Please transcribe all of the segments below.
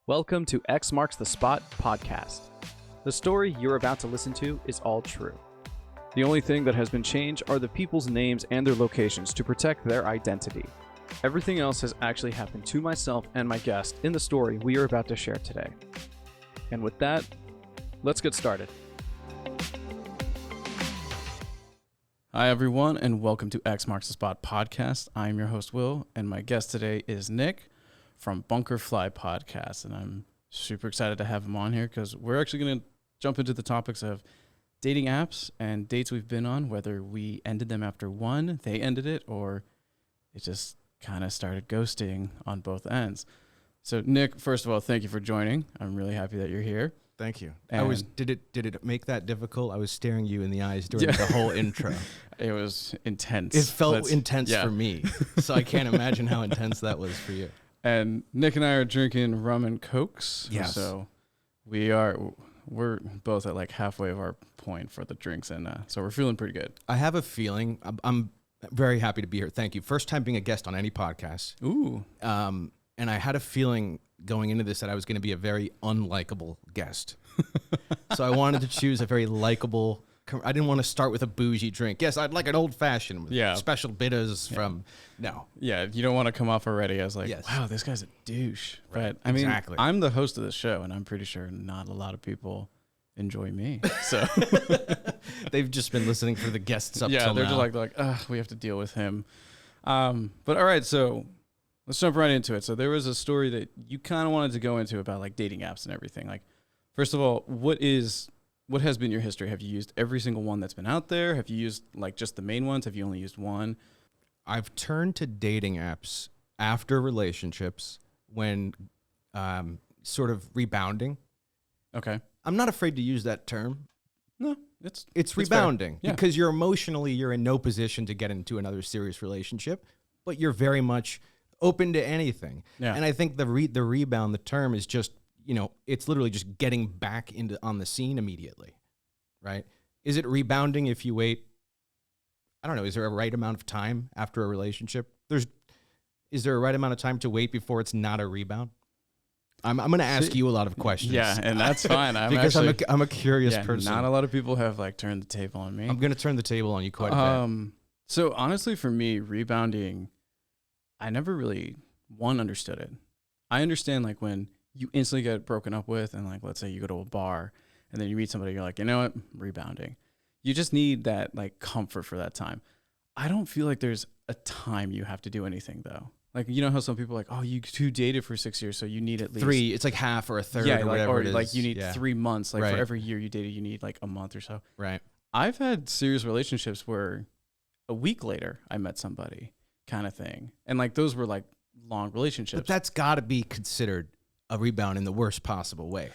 Welcome to X Marks the Spot podcast. The story you're about to listen to is all true. The only thing that has been changed are the people's names and their locations to protect their identity. Everything else has actually happened to myself and my guest in the story we are about to share today. And with that, let's get started. Hi everyone, and welcome to X Marks the Spot podcast. I'm your host Will, and my guest today is Nick from Bunkerfly podcast, and I'm super excited to have him on here because we're actually going to jump into the topics of dating apps and dates we've been on, whether we ended them after one, they ended it, or it just kind of started ghosting on both ends. So Nick, first of all, thank you for joining. I'm really happy that you're here. Thank you. And Did it make that difficult? I was staring you in the eyes during the whole intro. It was intense. It felt intense for me, so I can't imagine how intense that was for you. And Nick and I are drinking rum and cokes. Yes. So we're both at like halfway of our point for the drinks, and so we're feeling pretty good. I have a feeling. I'm very happy to be here. Thank you. First time being a guest on any podcast. Ooh. And I had a feeling going into this that I was going to be a very unlikable guest. So I wanted to choose a very likable. I didn't want to start with a bougie drink. Yes, I'd like an old fashioned with special bitters from. No. Yeah, you don't want to come off already as like, Yes. wow, this guy's a douche. Right. But I mean, Exactly. I'm the host of the show, and I'm pretty sure not a lot of people enjoy me. So They've just been listening for the guests up yeah, till they're now. just like, we have to deal with him. But all right, so let's jump right into it. So there was a story that you kind of wanted to go into about like dating apps and everything. Like, first of all, what has been your history? Have you used every single one that's been out there? Have you used like just the main ones? Have you only used one? I've turned to dating apps after relationships when sort of rebounding. Okay. I'm not afraid to use that term. No, it's rebounding Yeah. because you're in no position to get into another serious relationship, but you're very much open to anything. Yeah. And I think the rebound, the term is just, it's literally just getting back on the scene immediately, right? Is it rebounding if you wait? I don't know. Is there a right amount of time after a relationship? Is there a right amount of time to wait before it's not a rebound? I'm going to ask you a lot of questions. Yeah, and that's fine. I'm a curious person. Not a lot of people have like turned the table on me. I'm going to turn the table on you quite a bit. So honestly, for me, rebounding, I never really understood it. I understand like when you instantly get broken up with, and like let's say you go to a bar and then you meet somebody, you're like, you know what, rebounding. You just need that like comfort for that time. I don't feel like there's a time you have to do anything though. Like, you know how some people are like, oh, you two dated for 6 years, so you need at least 3. It's like half or a third or whatever it is. Like you need 3 months. Like Right. for every year you dated, you need like a month or so. Right. I've had serious relationships where a week later I met somebody kind of thing. And like those were like long relationships. But that's got to be considered a rebound in the worst possible way.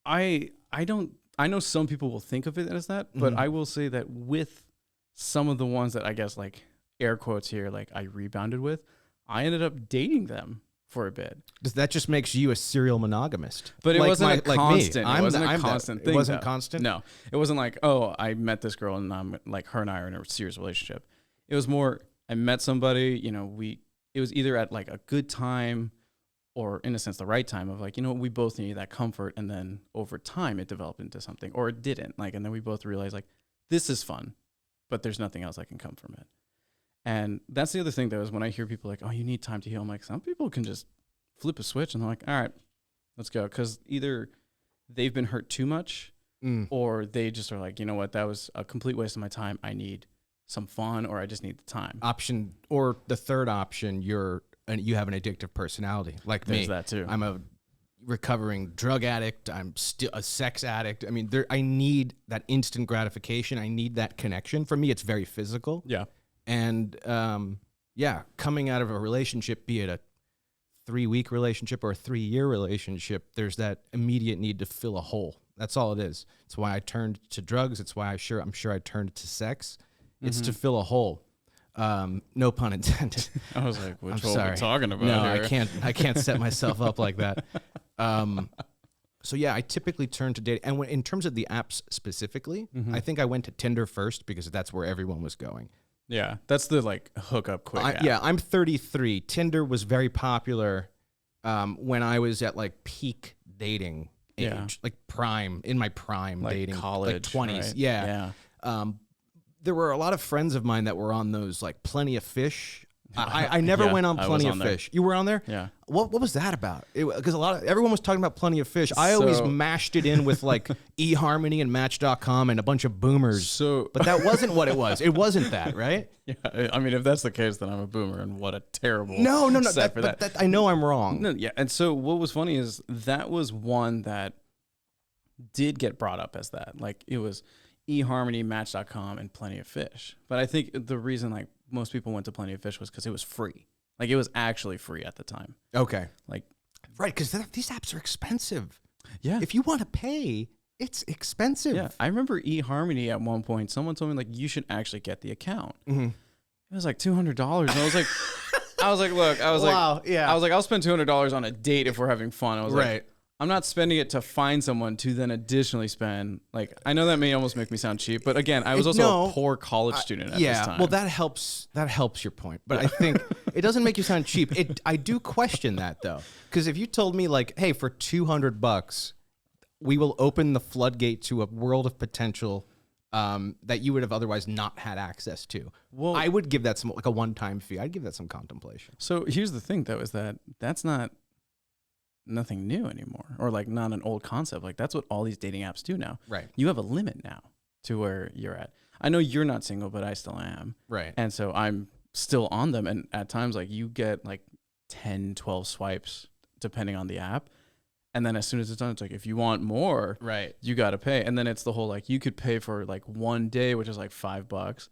I know some people will think of it as that, but I will say that with some of the ones that I guess like air quotes here, like I rebounded with, I ended up dating them for a bit. That just makes you a serial monogamist. But it wasn't a constant. It wasn't a constant thing. It wasn't though. constant? No. It wasn't like, oh, I met this girl and I'm like her and I are in a serious relationship. It was more, I met somebody, it was either at like a good time or in a sense the right time of like, we both needed that comfort, and then over time it developed into something, or it didn't. Like, and then we both realized like, this is fun, but there's nothing else that can come from it. And that's the other thing, though, is when I hear people like, oh, you need time to heal. I'm like, some people can just flip a switch and they're like, all right, let's go. Because either they've been hurt too much or they just are like, you know what, that was a complete waste of my time. I need some fun, or I just need the time. Option, or the third option, you have an addictive personality like me. There's that too. I'm a recovering drug addict. I'm still a sex addict. I mean, I need that instant gratification. I need that connection. For me, it's very physical. Yeah. And coming out of a relationship, be it a 3-week relationship or a 3-year relationship, there's that immediate need to fill a hole. That's all it is. It's why I turned to drugs. It's why I'm sure I turned to sex. It's to fill a hole. No pun intended. I was like, which I'm hole are we talking about No, here? I can't set myself up like that. So yeah, I typically turn to dating. And in terms of the apps specifically, I think I went to Tinder first because that's where everyone was going. Yeah, that's the like hook up quick app. Yeah, I'm 33. Tinder was very popular when I was at like peak dating age, Yeah. like prime, in my prime Like dating, college, like 20s. right? Yeah. There were a lot of friends of mine that were on those like Plenty of Fish. I never Yeah, went on I was Plenty on of there. Fish. You were on there? Yeah. What was that about? Because everyone was talking about Plenty of Fish. I always So- mashed it in with like eHarmony and Match.com and a bunch of boomers. So, But that wasn't what it was. It wasn't that, right? yeah, I mean, if that's the case, then I'm a boomer, and what a terrible No. set for that. I know I'm wrong. No, yeah, and so what was funny is that was one that did get brought up as that. Like, it was eHarmony, Match.com, and Plenty of Fish. But I think the reason like most people went to Plenty of Fish was because it was free. Like, it was actually free at the time. Okay. Like, Right, because these apps are expensive. yeah. If you want to pay, it's expensive. Yeah, I remember eHarmony at one point. Someone told me like you should actually get the account. Mm-hmm. It was like $200, and I was like, look, Wow, yeah. I was like, I'll spend $200 on a date if we're having fun. I was Right. like, I'm not spending it to find someone to then additionally spend. Like, I know that may almost make me sound cheap, but again, I was also a poor college student at this time. Well, that helps your point. But I think it doesn't make you sound cheap. I do question that though, because if you told me like, hey, for $200, we will open the floodgate to a world of potential that you would have otherwise not had access to. Well- I would give that some like a one-time fee. I'd give that some contemplation. So here's the thing, though, is that that's not nothing new anymore, or like not an old concept. Like, that's what all these dating apps do now. Right. You have a limit now to where you're at. I know you're not single, but I still am. Right. And so I'm still on them. And at times, like, you get like 10, 12 swipes depending on the app. And then as soon as it's done, it's like, if you want more, Right. you got to pay. And then it's the whole, like, you could pay for like one day, which is like $5.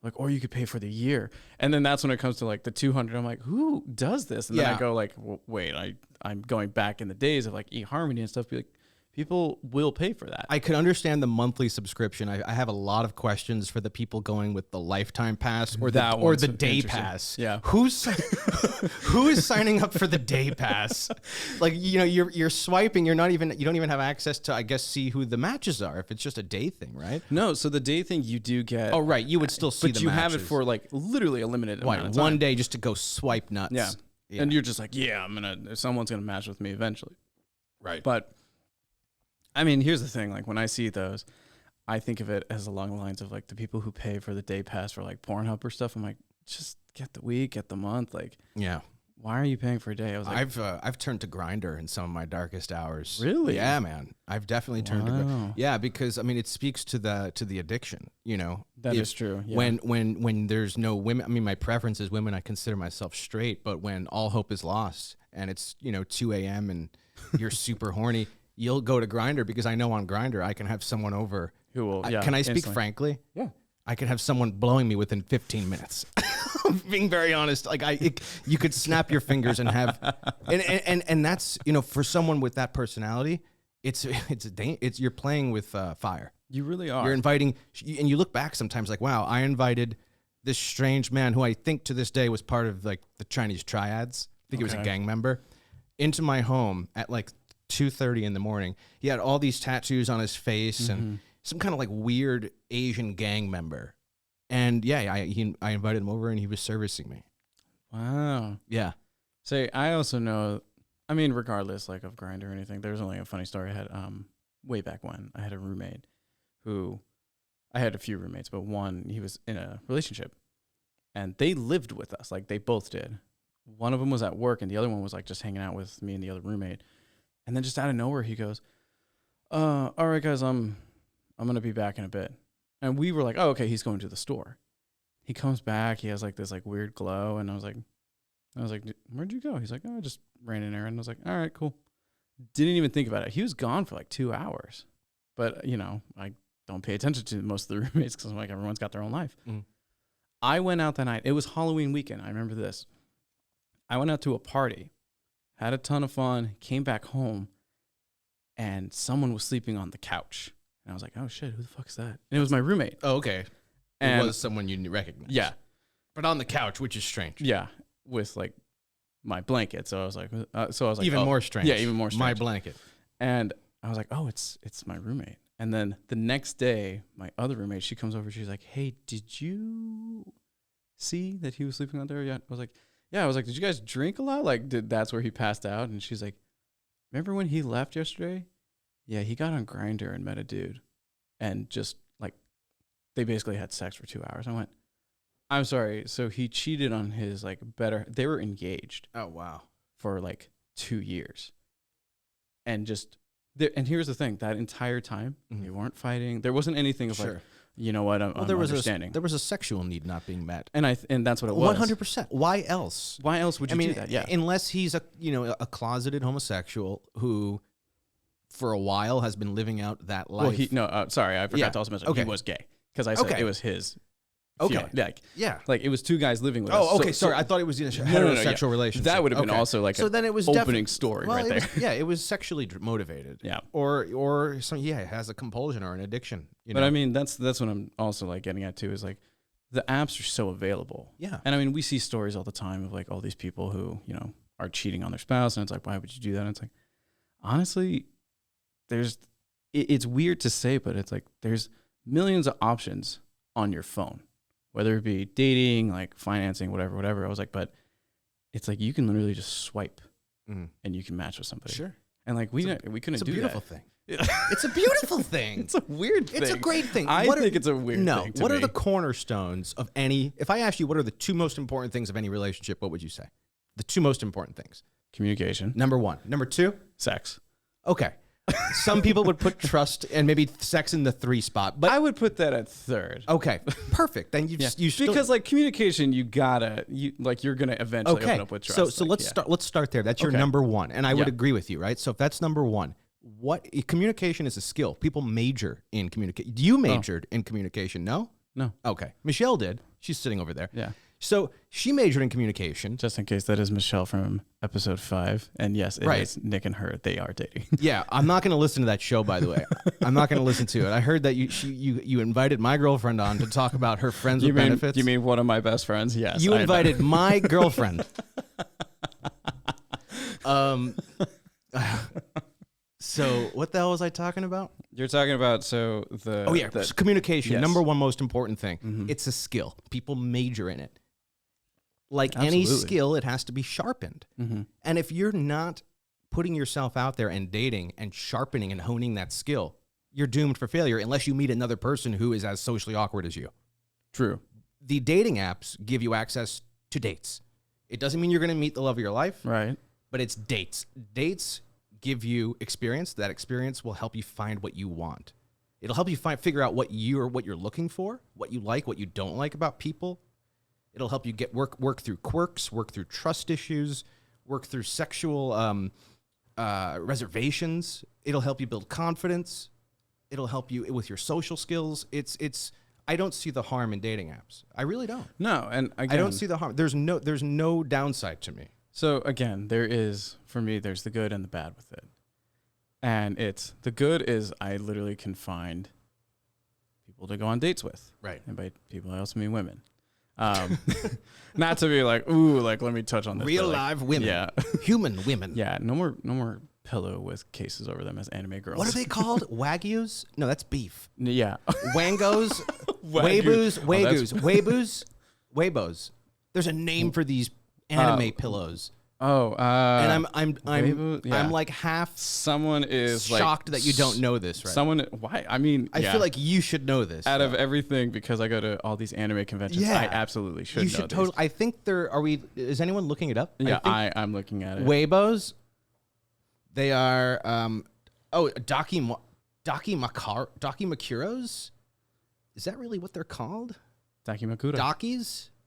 Like, or you could pay for the year. And then that's when it comes to like the 200. I'm like, who does this? And then Yeah. I go like, wait, I'm going back in the days of like eHarmony and stuff. Be like, people will pay for that. I could understand the monthly subscription. I have a lot of questions for the people going with the lifetime pass or That the one's day interesting. pass. Yeah. who is signing up for the day pass? Like, you know, you're swiping. You don't even have access to, I guess, see who the matches are if it's just a day thing, right? No, so the day thing you do get. Oh, right. You would still see but the you have it matches. for like literally a limited amount of time. one day just to go swipe nuts. Yeah. Yeah. And you're just like, yeah, someone's going to match with me eventually. Right. But I mean, here's the thing. Like, when I see those, I think of it as along the lines of like the people who pay for the day pass for like Pornhub or stuff. I'm like, just get the week, get the month. Like, Yeah. why are you paying for a day? I was like, I've turned to Grindr in some of my darkest hours. Really? Yeah, man. I've definitely turned to Wow. Grindr. Yeah, because I mean, it speaks to the addiction. You know, that is true. Yeah. when there's no women. I mean, my preference is women. I consider myself straight, but when all hope is lost and it's 2 a.m. and you're super horny, you'll go to Grindr because I know on Grindr I can have someone over. who will? Yeah, Can I speak instantly. frankly? Yeah. I could have someone blowing me within 15 minutes. Being very honest, like you could snap your fingers and have, and that's for someone with that personality, it's you're playing with fire. You really are. You're inviting, and you look back sometimes like, wow, I invited this strange man who I think to this day was part of like the Chinese triads. I think he was a Okay. gang member, into my home at like 2:30 in the morning. He had all these tattoos on his face and some kind of like weird Asian gang member. And yeah, I invited him over and he was servicing me. Wow. Yeah. Say, I also know, I mean, regardless like of Grindr or anything, there's only a funny story I had way back when. I had a roommate who, I had a few roommates, but one, he was in a relationship and they lived with us. Like, they both did. One of them was at work and the other one was like just hanging out with me and the other roommate. And then just out of nowhere, he goes, all right, guys, I'm going to be back in a bit. And we were like, oh, okay, he's going to the store. He comes back. He has like this like weird glow. And I was like, where'd you go? He's like, oh, I just ran an errand. I was like, all right, cool. Didn't even think about it. He was gone for like 2 hours. But, I don't pay attention to most of the roommates because I'm like, everyone's got their own life. Mm. I went out that night. It was Halloween weekend. I remember this. I went out to a party, had a ton of fun, came back home, and someone was sleeping on the couch. And I was like, oh, shit, who the fuck is that? And it was my roommate. Oh, okay. And it was someone you recognized. yeah, But on the couch, which is strange. yeah, with like my blanket. So I was like, Even oh. more strange. Yeah, even more strange. My blanket. And I was like, oh, it's my roommate. And then the next day, my other roommate, she comes over. She's like, hey, did you see that he was sleeping out there yet? I was like, yeah, I was like, did you guys drink a lot? Like, that's where he passed out? And she's like, remember when he left yesterday? Yeah, he got on Grindr and met a dude, and just like they basically had sex for 2 hours. I went, I'm sorry. So he cheated on his like better. They were engaged. Oh wow. For like 2 years, and just there. And here's the thing: that entire time they weren't fighting. There wasn't anything of like, you know what? I'm understanding. There was a sexual need not being met, and that's what it was. 100%. Why else? Why else would you do that? Yeah, unless he's a closeted homosexual who, for a while, has been living out that life. Well, sorry, I forgot to also mention he was gay because I said it was his. Okay. Like it was two guys living with us. Oh, okay. Sorry, I thought it was in a heterosexual relationship. That would have been also like then it was opening story right there. It was sexually motivated. Yeah. Or some it has a compulsion or an addiction. But I mean, that's what I'm also like getting at too is like the apps are so available. Yeah. And I mean, we see stories all the time of like all these people who are cheating on their spouse, and it's like, why would you do that? And it's like, honestly, it's weird to say, but it's like there's millions of options on your phone. Whether it be dating, like financing, whatever. I was like, but it's like you can literally just swipe and you can match with somebody. Sure. And like we couldn't do that. It's a beautiful thing. It's a beautiful thing. It's a weird thing. It's a great thing. I think it's a weird thing. No. What are the cornerstones of any? If I asked you what are the two most important things of any relationship, what would you say? The two most important things. Communication. Number one. Number two. Sex. Okay. Some people would put trust and maybe sex in the 3 spot, but I would put that at 3rd. Okay, perfect. Then you still, because like communication, you're gonna eventually open up with trust. So let's start there. That's your number one, and I would agree with you, right? So if that's number one, communication is a skill. People major in communication. You majored in communication, no? No. Okay, Michelle did. She's sitting over there. Yeah. So she majored in communication. Just in case, that is Michelle from episode 5. And yes, it is Nick and her. They are dating. Yeah, I'm not going to listen to that show, by the way. I'm not going to listen to it. I heard that you invited my girlfriend on to talk about her friends with benefits. You mean one of my best friends? Yes. You invited my girlfriend. So what the hell was I talking about? You're talking about communication. Yes. Number one most important thing. Mm-hmm. It's a skill. People major in it. Like any skill, it has to be sharpened. Mm-hmm. And if you're not putting yourself out there and dating and sharpening and honing that skill, you're doomed for failure unless you meet another person who is as socially awkward as you. True. The dating apps give you access to dates. It doesn't mean you're going to meet the love of your life. Right. But it's dates. Dates give you experience. That experience will help you find what you want. It'll help you figure out what you're looking for, what you like, what you don't like about people. It'll help you work through quirks, work through trust issues, work through sexual reservations. It'll help you build confidence. It'll help you with your social skills. I don't see the harm in dating apps. I really don't. No, and again, I don't see the harm. There's no downside to me. So again, there's the good and the bad with it. And the good is I literally can find people to go on dates with. Right. And by people, I also mean women. Not to be like, ooh, like let me touch on this. Real live women. Yeah. Human women. Yeah. No more pillow with cases over them as anime girls. What are they called? Wagyus? No, that's beef. Yeah. Wangos? Waybos. There's a name for these anime pillows. Oh, and I'm like half someone is shocked that you don't know this, right? Why? I mean, I feel like you should know this. Out of everything, because I go to all these anime conventions, I absolutely should know this. Totally. I think is anyone looking it up? Yeah, I'm looking at it. Waybos. They are Dakimakuros. Is that really what they're called? Dakimakura.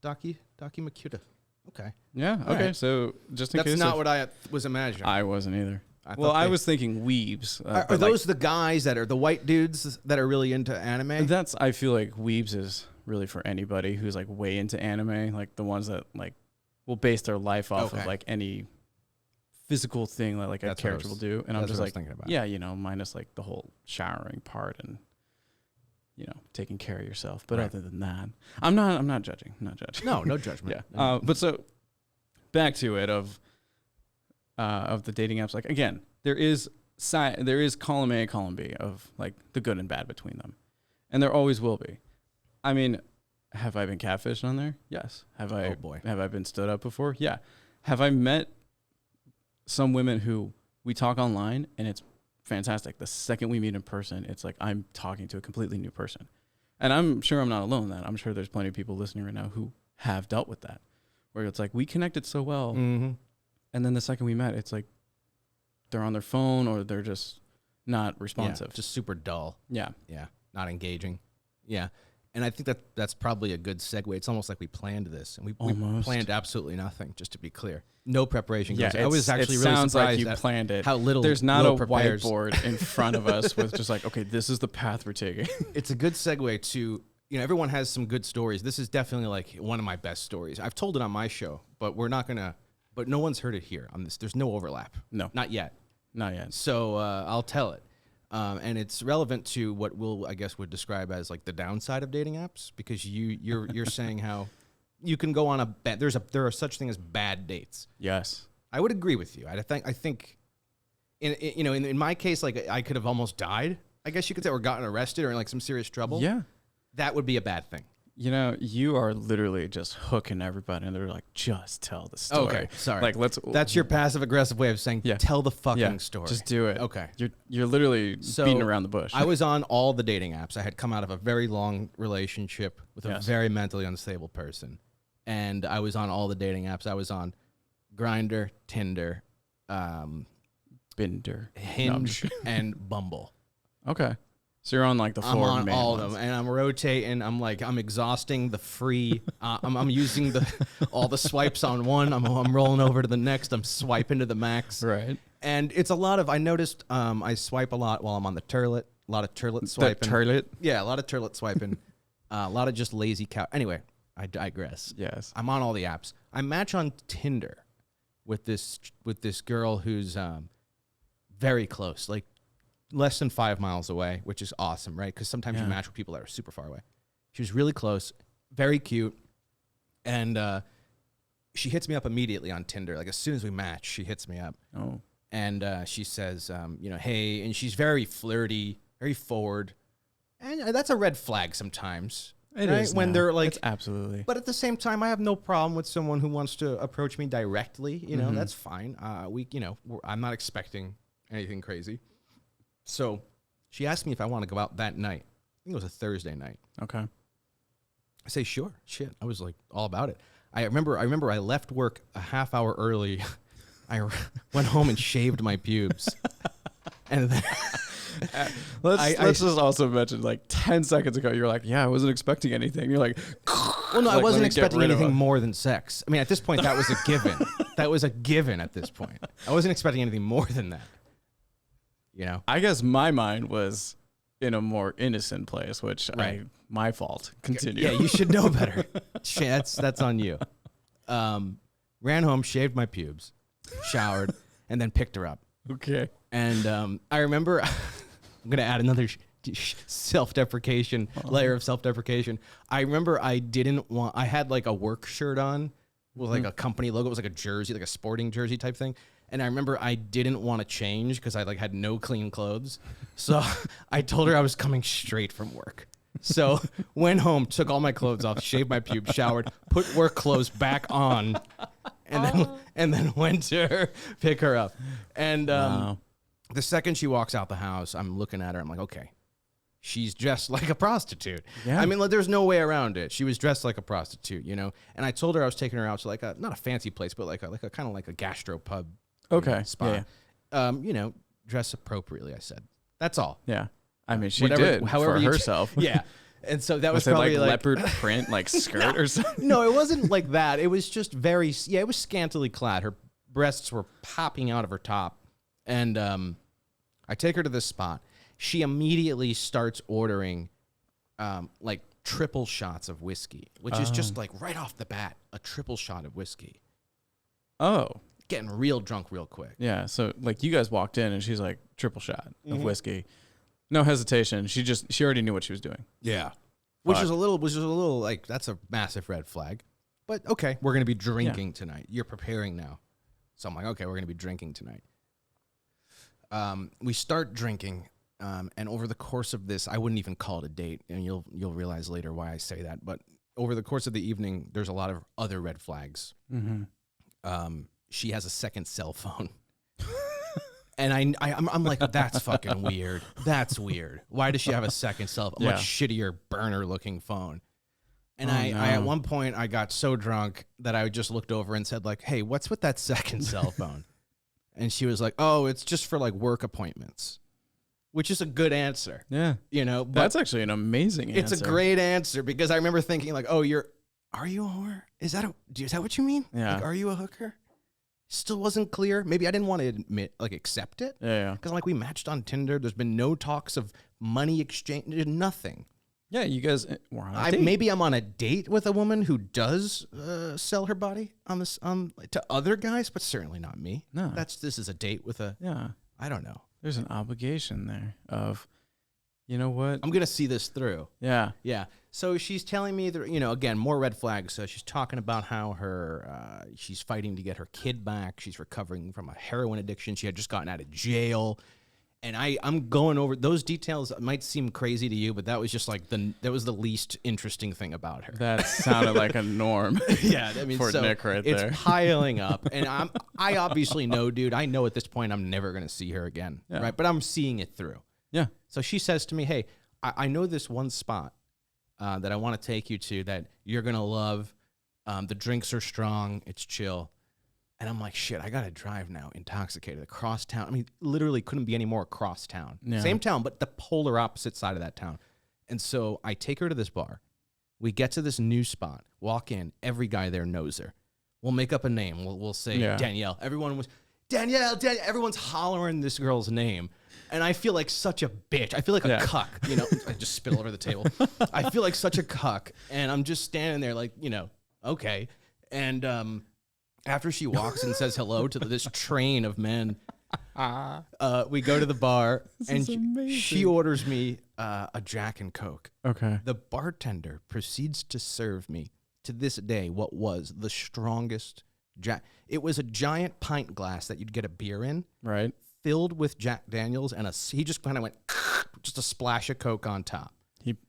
Dakimakura. Okay. Yeah. Okay. Right. So just in case, that's not what I was imagining. I wasn't either. I was thinking weebs. Are those the guys that are the white dudes that are really into anime? I feel like weebs is really for anybody who's like way into anime, like the ones that like will base their life off of like any physical thing that like a character will do. And I'm just like, yeah, minus like the whole showering part and taking care of yourself. But other than that, I'm not judging. I'm not judging. No judgment. Yeah. But so back to it of the dating apps. Like again, there is column A, column B of like the good and bad between them, and there always will be. I mean, Have I been catfished on there? Yes. Have I? Oh, boy. Have I been stood up before? Yeah. Have I met some women who we talk online and it's fantastic. The second we meet in person, it's like I'm talking to a completely new person. And I'm sure I'm not alone in that. I'm sure there's plenty of people listening right now who have dealt with that, where it's like we connected so well, and then the second we met, it's like they're on their phone or they're just not responsive. Yeah, just super dull. Yeah. Yeah, not engaging. Yeah. And I think that's probably a good segue. It's almost like we planned this, and we planned absolutely nothing. Just to be clear, no preparation. Yeah, I was actually really sounds surprised like you planned it. How little. There's not little a prepares. whiteboard in front of us with just like, okay, this is the path we're taking. It's a good segue to, everyone has some good stories. This is definitely like one of my best stories. I've told it on my show, but but no one's heard it here on this. There's no overlap. No, not yet. Not yet. So I'll tell it. And it's relevant to what I guess would describe as like the downside of dating apps, because you're saying how you can go on there are such thing as bad dates. Yes, I would agree with you. I think in my case, like I could have almost died, I guess you could say, or gotten arrested or in like some serious trouble. Yeah, that would be a bad thing. You are literally just hooking everybody, and they're like, just tell the story. Okay, sorry. Like, That's your passive aggressive way of saying, tell the fucking story. Just do it. Okay. You're literally beating around the bush. I was on all the dating apps. I had come out of a very long relationship with a very mentally unstable person, and I was on all the dating apps. I was on Grindr, Tinder, Binder, Hinge, and Bumble. Okay. So you're on like the four I'm on main all ones. of them, and I'm rotating. I'm exhausting the free. I'm using all the swipes on one. I'm rolling over to the next. I'm swiping to the max. Right. And it's a lot of. I noticed I swipe a lot while I'm on the turlet. A lot of turlet swiping. The turlet. Yeah, a lot of turlet swiping. A lot of just lazy cow. Anyway, I digress. Yes. I'm on all the apps. I match on Tinder with this girl who's very close, like less than 5 miles away, which is awesome, right? Because sometimes you match with people that are super far away. She was really close, very cute, and she hits me up immediately on Tinder. Like as soon as we match, she hits me up. Oh. And she says, hey, and she's very flirty, very forward, and that's a red flag sometimes. It right? is when now. they're like, It's absolutely. But at the same time, I have no problem with someone who wants to approach me directly. That's fine. I'm not expecting anything crazy. So she asked me if I want to go out that night. I think it was a Thursday night. Okay. I say, sure. Shit. I was like all about it. I remember I left work a half hour early. I went home and shaved my pubes. And then let's just also mention, like 10 seconds ago, you're like, yeah, I wasn't expecting anything. You're like, well, no, I like, wasn't expecting anything more than sex. I mean, at this point, that was a given. That was a given at this point. I wasn't expecting anything more than that. I guess my mind was in a more innocent place, which my fault. Continue. Yeah, you should know better. That's on you. Ran home, shaved my pubes, showered, and then picked her up. Okay. And I remember, I'm going to add another self-deprecation, layer of self-deprecation. I remember I had like a work shirt on with like a company logo. It was like a jersey, like a sporting jersey type thing. And I remember I didn't want to change because I like had no clean clothes. So I told her I was coming straight from work. So went home, took all my clothes off, shaved my pubes, showered, put work clothes back on, and then went to her, pick her up. And the second she walks out the house, I'm looking at her. I'm like, okay, she's dressed like a prostitute. Yeah. I mean, like, there's no way around it. She was dressed like a prostitute, And I told her I was taking her out to like not a fancy place, but like a kind of like a gastro pub. Spot. Yeah. Dress appropriately, I said. That's all. Yeah. I mean, she did for herself. Yeah. And so that was it probably like leopard print, like skirt or something? No, it wasn't like that. It was just it was scantily clad. Her breasts were popping out of her top. And I take her to this spot. She immediately starts ordering like triple shots of whiskey, which is just like right off the bat, a triple shot of whiskey. Oh. Getting real drunk real quick. Yeah, so like you guys walked in and she's like triple shot of whiskey. No hesitation. She already knew what she was doing. Yeah. Which is a little like that's a massive red flag. But okay, we're going to be drinking tonight. You're preparing now. So I'm like, okay, we're going to be drinking tonight. We start drinking and over the course of this, I wouldn't even call it a date, and you'll realize later why I say that, but over the course of the evening, there's a lot of other red flags. She has a second cell phone. And I'm like, that's fucking weird. That's weird. Why does she have a second cell phone? A much shittier burner-looking phone. And I at one point, I got so drunk that I just looked over and said, like, hey, what's with that second cell phone? And she was like, oh, it's just for, like, work appointments, which is a good answer. Yeah. You know? But that's actually an amazing answer. It's a great answer because I remember thinking, like, oh, are you a whore? Is that what you mean? Yeah. Like, are you a hooker? Still wasn't clear. Maybe I didn't want to accept it. Yeah. Because like we matched on Tinder. There's been no talks of money exchange. Nothing. Yeah, you guys were on a date. Maybe I'm on a date with a woman who does sell her body to other guys, but certainly not me. No, this is a date with a. Yeah. I don't know. There's an obligation there of, you know what? I'm gonna see this through. Yeah. Yeah. So she's telling me that, again, more red flags. So she's talking about how she's fighting to get her kid back. She's recovering from a heroin addiction. She had just gotten out of jail. And I'm going over those details. Might seem crazy to you, but that was just like that was the least interesting thing about her. That sounded like a norm. Yeah, I mean, for Nick right there. It's piling up, and I obviously know, dude. I know at this point I'm never gonna see her again, right? But I'm seeing it through. Yeah. So she says to me, "Hey, I know this one spot that I want to take you to that you're gonna love. The drinks are strong. It's chill." And I'm like, shit, I got to drive now, intoxicated, across town. I mean, literally couldn't be any more across town. Yeah. Same town, but the polar opposite side of that town. And so I take her to this bar. We get to this new spot, walk in. Every guy there knows her. We'll make up a name. We'll say Danielle. Everyone was, Danielle. Everyone's hollering this girl's name. And I feel like such a bitch. I feel like a cuck. I just spit all over the table. I feel like such a cuck. And I'm just standing there like, okay. And after she walks and says hello to this train of men, we go to the bar, and she orders me a Jack and Coke. Okay. The bartender proceeds to serve me, to this day, what was the strongest Jack. It was a giant pint glass that you'd get a beer in. Right. Filled with Jack Daniels, and he just kind of went, just a splash of Coke on top.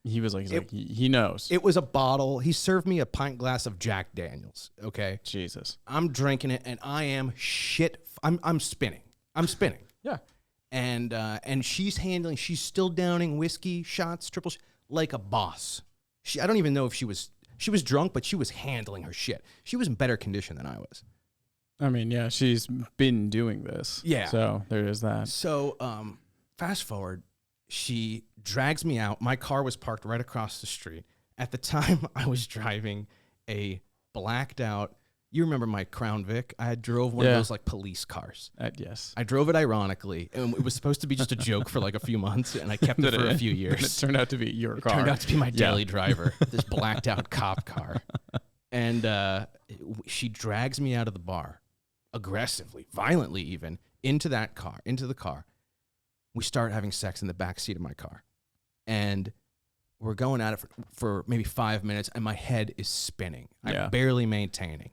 He was like, he knows. It was a bottle. He served me a pint glass of Jack Daniels. Okay. Jesus. I'm drinking it, and I am shit. I'm spinning. Yeah. And she's still downing whiskey shots, like a boss. I don't even know if she was drunk, but she was handling her shit. She was in better condition than I was. I mean, yeah, she's been doing this. Yeah. So there is that. So fast forward. She drags me out. My car was parked right across the street. At the time, I was driving a blacked out. You remember my Crown Vic? I drove one of those like police cars. Yes. I drove it ironically, and it was supposed to be just a joke for like a few months, and I kept it for a few years. It turned out to be your car. It turned out to be my daily driver, this blacked out cop car. And she drags me out of the bar, aggressively, violently even, into the car. We start having sex in the back seat of my car, and we're going at it for maybe 5 minutes, and my head is spinning. I'm barely maintaining.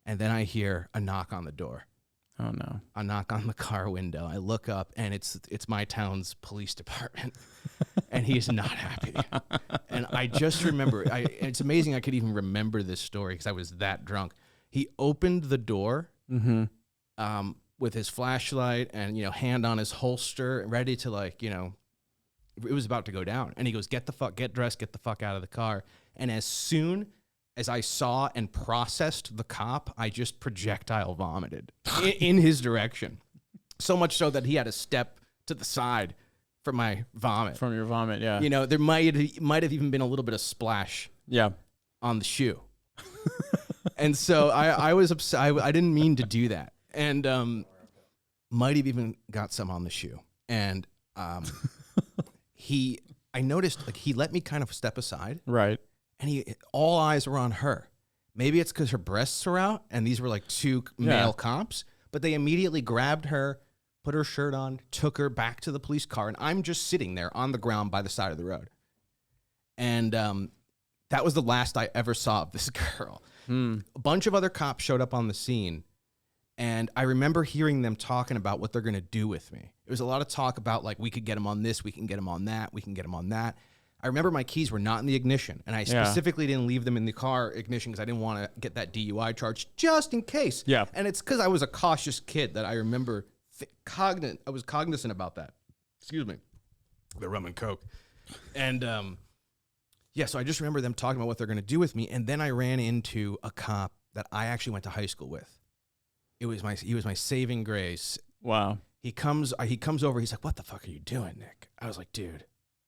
And then I hear a knock on the door. Oh, no. A knock on the car window. I look up, and it's my town's police department, and he's not happy. And I just remember, it's amazing I could even remember this story because I was that drunk. He opened the door, with his flashlight and, hand on his holster, ready to it was about to go down. And he goes, get dressed, get the fuck out of the car. And as soon as I saw and processed the cop, I just projectile vomited in his direction. So much so that he had to step to the side for my vomit. From your vomit, yeah. There might have even been a little bit of splash on the shoe. And so I was upset. I didn't mean to do that. And might have even got some on the shoe. And I noticed he let me kind of step aside. Right. And all eyes were on her. Maybe it's because her breasts were out and these were like two male cops, but they immediately grabbed her, put her shirt on, took her back to the police car. And I'm just sitting there on the ground by the side of the road. And that was the last I ever saw of this girl. A bunch of other cops showed up on the scene. And I remember hearing them talking about what they're going to do with me. It was a lot of talk about, like, we could get him on this, we can get him on that, we can get him on that. I remember my keys were not in the ignition, and I specifically didn't leave them in the car ignition because I didn't want to get that DUI charge just in case. Yeah. And it's because I was a cautious kid that I remember I was cognizant about that. Excuse me. The rum and coke. And so I just remember them talking about what they're going to do with me, and then I ran into a cop that I actually went to high school with. He was my saving grace. Wow. He comes over. He's like, "What the fuck are you doing, Nick?" I was like, "Dude,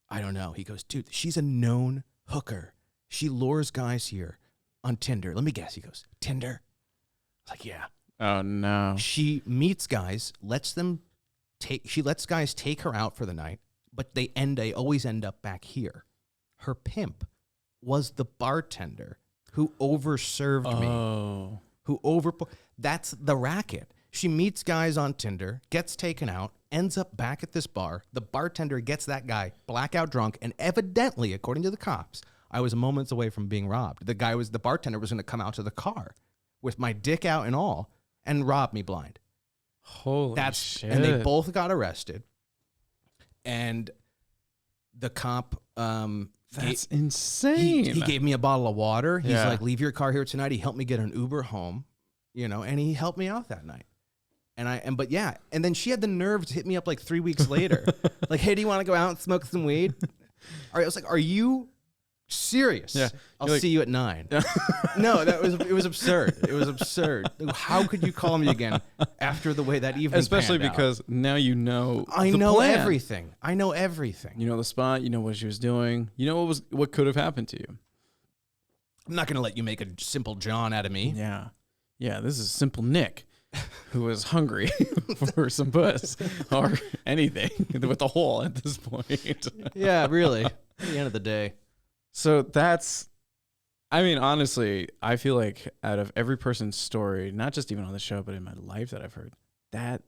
I don't know." He goes, "Dude, she's a known hooker. She lures guys here on Tinder." Let me guess. He goes, "Tinder?" I was like, "Yeah." Oh no. She meets guys, she lets guys take her out for the night, but they always end up back here. Her pimp was the bartender who overserved me. That's the racket. She meets guys on Tinder, gets taken out, ends up back at this bar. The bartender gets that guy blackout drunk, and evidently, according to the cops, I was moments away from being robbed. The bartender was going to come out to the car with my dick out and all and rob me blind. Holy shit. And they both got arrested. And the cop that's insane. He gave me a bottle of water. He's Yeah. like, "Leave your car here tonight." He helped me get an Uber home, and he helped me out that night. And then she had the nerve to hit me up like 3 weeks later. Like, "Hey, do you want to go out and smoke some weed?" I was like, "Are you serious?" Yeah. I'll You're see you at 9. No, it was absurd. It was absurd. How could you call me again after the way that evening Especially panned out? because now you know I the know plan. everything. I know everything. You know the spot, you know what she was doing. You know what could have happened to you. I'm not going to let you make a simple John out of me. Yeah. Yeah, this is simple Nick who was hungry for some puss or anything with a hole at this point. Yeah, really. At the end of the day. So honestly, I feel like out of every person's story, not just even on the show, but in my life that I've heard, that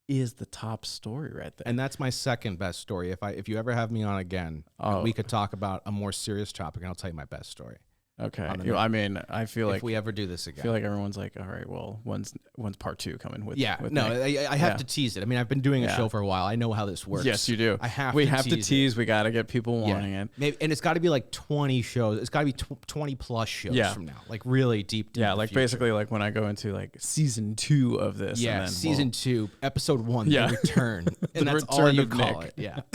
is the top story right there. And that's my second best story. If you ever have me on again, we could talk about a more serious topic, and I'll tell you my best story. Okay. I feel like if we ever do this again, I feel like everyone's like, all right, well, when's part 2 coming with? Yeah. with No, Nick? I have to tease it. I mean, I've been doing a show for a while. I know how this works. Yes, you do. We have to tease. We got to get people wanting it. Maybe, and it's got to be like 20 shows. It's got to be 20 plus shows from now. Like really deep. Yeah, like basically like when I go into like season 2 of this. Yeah, and then season 2, episode 1, The Return. And that's all Return you of call Nick. it.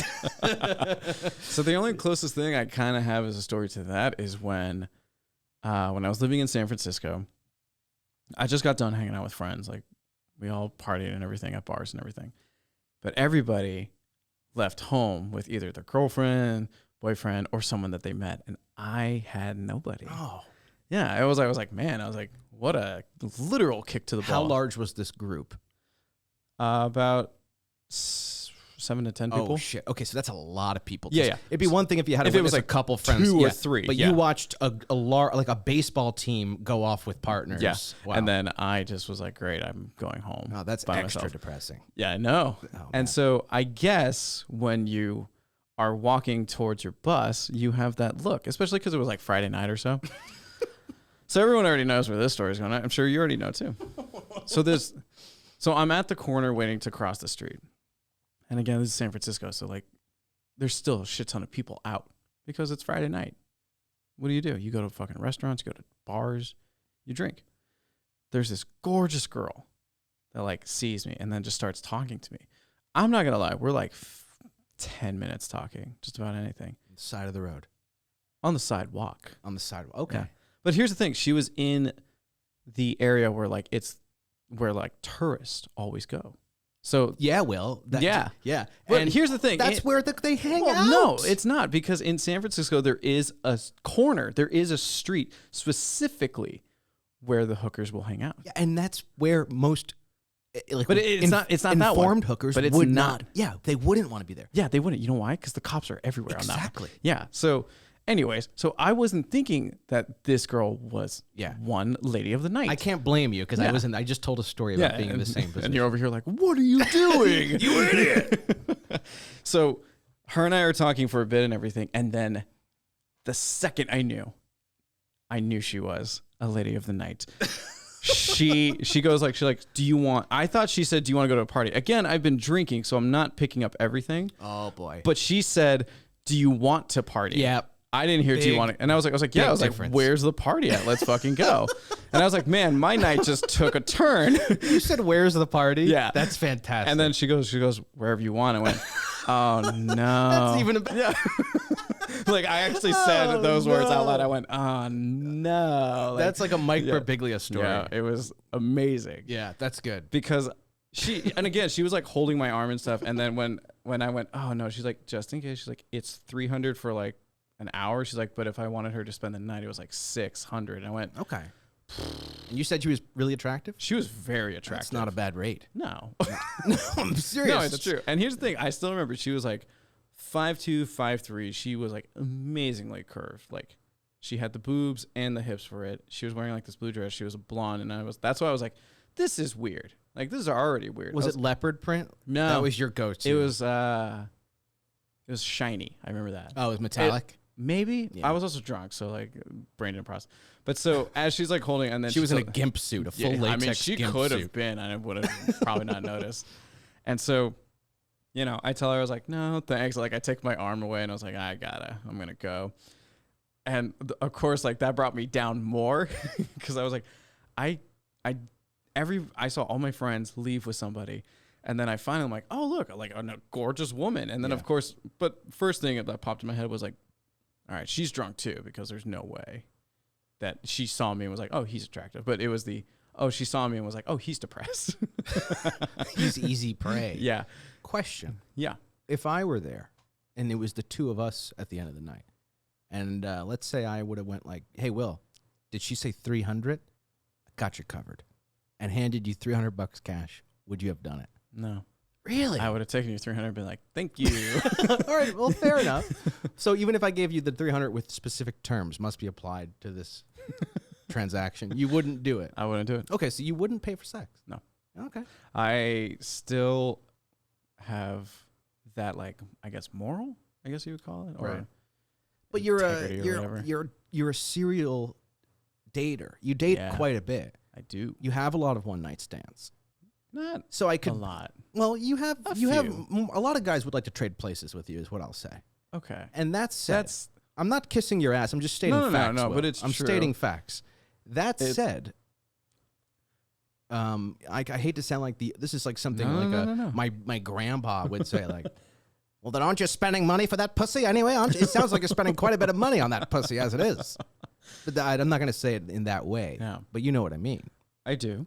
Yeah. So the only closest thing I kind of have as a story to that is when I was living in San Francisco. I just got done hanging out with friends. Like we all partied and everything at bars and everything. But everybody left home with either their girlfriend, boyfriend, or someone that they met. And I had nobody. Oh. Yeah. I was like, man, what a literal kick to the ball. How large was this group? About 7 to 10 people. Oh shit! Okay, so that's a lot of people. Yeah. It'd be one thing if you had it was like a couple friends, 2 or 3, but you watched a like a baseball team go off with partners. Yeah, Wow. and then I just was like, great, I'm going home. Oh, that's by extra myself. depressing. Yeah, I know. Oh, man. And so I guess when you are walking towards your bus, you have that look, especially because it was like Friday night or so. So everyone already knows where this story is going. I'm sure you already know too. So I'm at the corner waiting to cross the street. And again, this is San Francisco, so like there's still a shit ton of people out because it's Friday night. What do? You go to fucking restaurants, you go to bars, you drink. There's this gorgeous girl that like sees me and then just starts talking to me. I'm not going to lie. We're like 10 minutes talking, just about anything. On the side of the road. On the sidewalk. On the sidewalk. Okay. Yeah. But here's the thing. She was in the area where like tourists always go. So yeah, yeah. But and here's the thing. That's where they hang out. No, it's not, because in San Francisco there is a corner, there is a street specifically where the hookers will hang out. Yeah, and that's where most but it's not that one. Informed hookers but it's would not. Yeah, they wouldn't want to be there. Yeah, they wouldn't. You know why? Because the cops are everywhere on that one. Exactly. Yeah. So anyways, so I wasn't thinking that this girl was one lady of the night. I can't blame you because I just told a story about being in the same position. And you're over here like, what are you doing? You idiot. So her and I are talking for a bit and everything. And then the second I knew she was a lady of the night. She goes like, do you want, I thought she said, do you want to go to a party? Again, I've been drinking, so I'm not picking up everything. Oh boy. But she said, do you want to party? Yeah. I didn't hear, do you want to? And I was like, yeah. I was difference. like, where's the party at? Let's fucking go. And I was like, man, my night just took a turn. You said, where's the party? Yeah. That's fantastic. And then she goes, wherever you want. I went, oh no. That's even a yeah. Like I actually said those words out loud. I went, oh no. Like, that's like a Mike Birbiglia story. Yeah, it was amazing. Yeah, that's good. Because she was like holding my arm and stuff. And then when I went, oh no, she's like, just in case, she's like, it's $300 for like an hour. She's like, but if I wanted her to spend the night, it was like $600. And I went, okay. And you said she was really attractive? She was very attractive. That's not a bad rate. No. No, I'm serious. No, it's true. And here's the thing. I still remember she was like 5'2", 5'3". She was like amazingly curved. Like she had the boobs and the hips for it. She was wearing like this blue dress. She was a blonde. And that's why I was like, this is weird. Like this is already weird. Was it leopard print? No. That was your go-to. It was shiny. I remember that. Oh, it was metallic? Maybe. Yeah. I was also drunk, so like brain didn't process. But so as she's like holding, and then she was in a gimp suit, a full latex. I mean, she could have been. I would have probably not noticed. And so, you know, I tell her, I was like, no, thanks. Like I take my arm away, and I was like, I'm gonna go. And of course, like that brought me down more because I was like, I saw all my friends leave with somebody. And then I finally am like, oh, look, like a gorgeous woman. And then, of course, but first thing that popped in my head was like, all right, she's drunk too, because there's no way that she saw me and was like, oh, he's attractive. But it was she saw me and was like, oh, he's depressed. He's easy prey. Yeah. Question. Yeah. If I were there and it was the two of us at the end of the night, and let's say I would have went like, hey, Will, did she say 300? I got you covered. And handed you $300 cash, would you have done it? No. Really? I would have taken you 300 and been like, thank you. All right, well, fair enough. So even if I gave you the 300 with specific terms must be applied to this transaction, you wouldn't do it? I wouldn't do it. Okay, so you wouldn't pay for sex? No. Okay. I still have that, like, I guess, moral, I guess you would call it. Or right. But you're a serial dater. You date quite a bit. I do. You have a lot of one night stands. Not so I could a lot. Well, you have a lot of guys would like to trade places with you, is what I'll say. Okay. And that's I'm not kissing your ass. I'm just stating facts. No, Will. but it's I'm true. stating facts. That said, I hate to sound like this is like something my grandpa would say, like, well, then aren't you spending money for that pussy anyway? It sounds like you're spending quite a bit of money on that pussy as it is. But I'm not going to say it in that way. No. But you know what I mean. I do.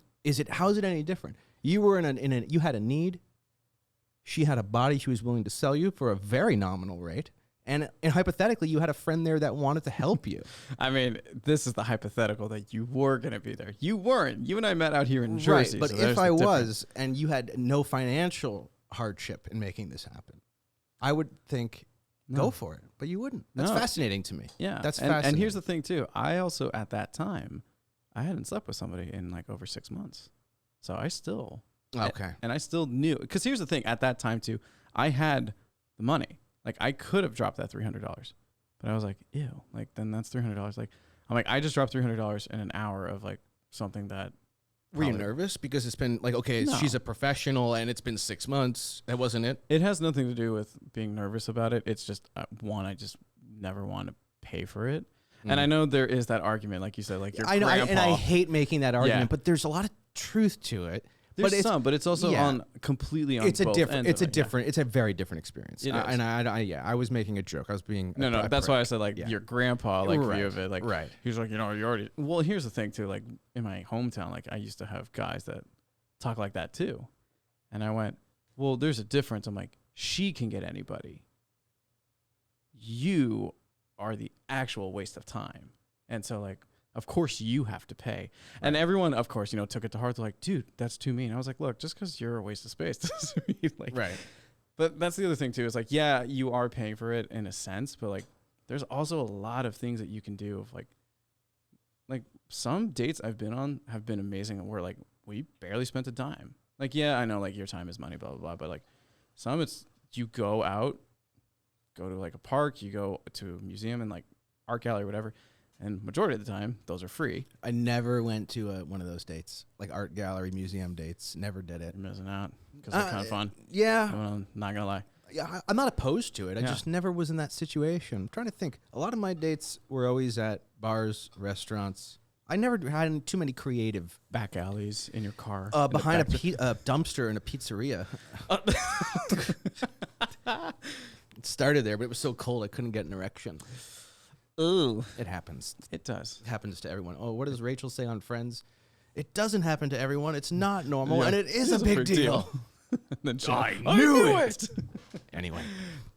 How is it any different? You were you had a need. She had a body she was willing to sell you for a very nominal rate. And hypothetically, you had a friend there that wanted to help you. I mean, this is the hypothetical that you were going to be there. You weren't. You and I met out here in Jersey. Right, but so if I was, and you had no financial hardship in making this happen, I would think, go for it. But you wouldn't. That's fascinating to me. Yeah. That's fascinating. And here's the thing, too. I also, at that time, I hadn't slept with somebody in like over 6 months. So I still... Okay. And I still knew... Because here's the thing. At that time, too, I had the money. Like, I could have dropped that $300. But I was like, ew. Like, then that's $300. Like, I'm like, I just dropped $300 in an hour of, like, something that... Were you nervous? Because it's been, like, okay, she's a professional, and it's been 6 months. That wasn't it? It has nothing to do with being nervous about it. It's just, one, I just never want to pay for it. And I know there is that argument, like you said, like your grandpa. And I hate making that argument, but there's a lot of truth to it. But it's also on completely on. It's a very different experience. I was making a joke. I was being that's why I said like your grandpa view of it. Like right. He's like, you already. Well, here's the thing too. Like in my hometown, like I used to have guys that talk like that too, and I went, well, there's a difference. I'm like, she can get anybody. You are the actual waste of time, and so like. Of course you have to pay. Right. And everyone, of course, took it to heart. They're like, dude, that's too mean. I was like, look, just because you're a waste of space doesn't mean like... Right. But that's the other thing, too, is like, yeah, you are paying for it in a sense, but like, there's also a lot of things that you can do of like some dates I've been on have been amazing where like, we barely spent a dime. Like, yeah, I know like your time is money, blah, blah, blah. But like some it's, you go out, go to like a park, you go to a museum and like art gallery, whatever. And majority of the time, those are free. I never went to one of those dates, like art gallery, museum dates. Never did it. You're missing out because they're kind of fun. Yeah. I'm not going to lie. Yeah, I'm not opposed to it. I just never was in that situation. I'm trying to think. A lot of my dates were always at bars, restaurants. I never had too many creative back alleys in your car. Behind a dumpster in a pizzeria. It started there, but it was so cold I couldn't get an erection. Ooh. It happens. It does. It happens to everyone. Oh, what does Rachel say on Friends? It doesn't happen to everyone. It's not normal, and it is a big deal. Then I knew it. Anyway,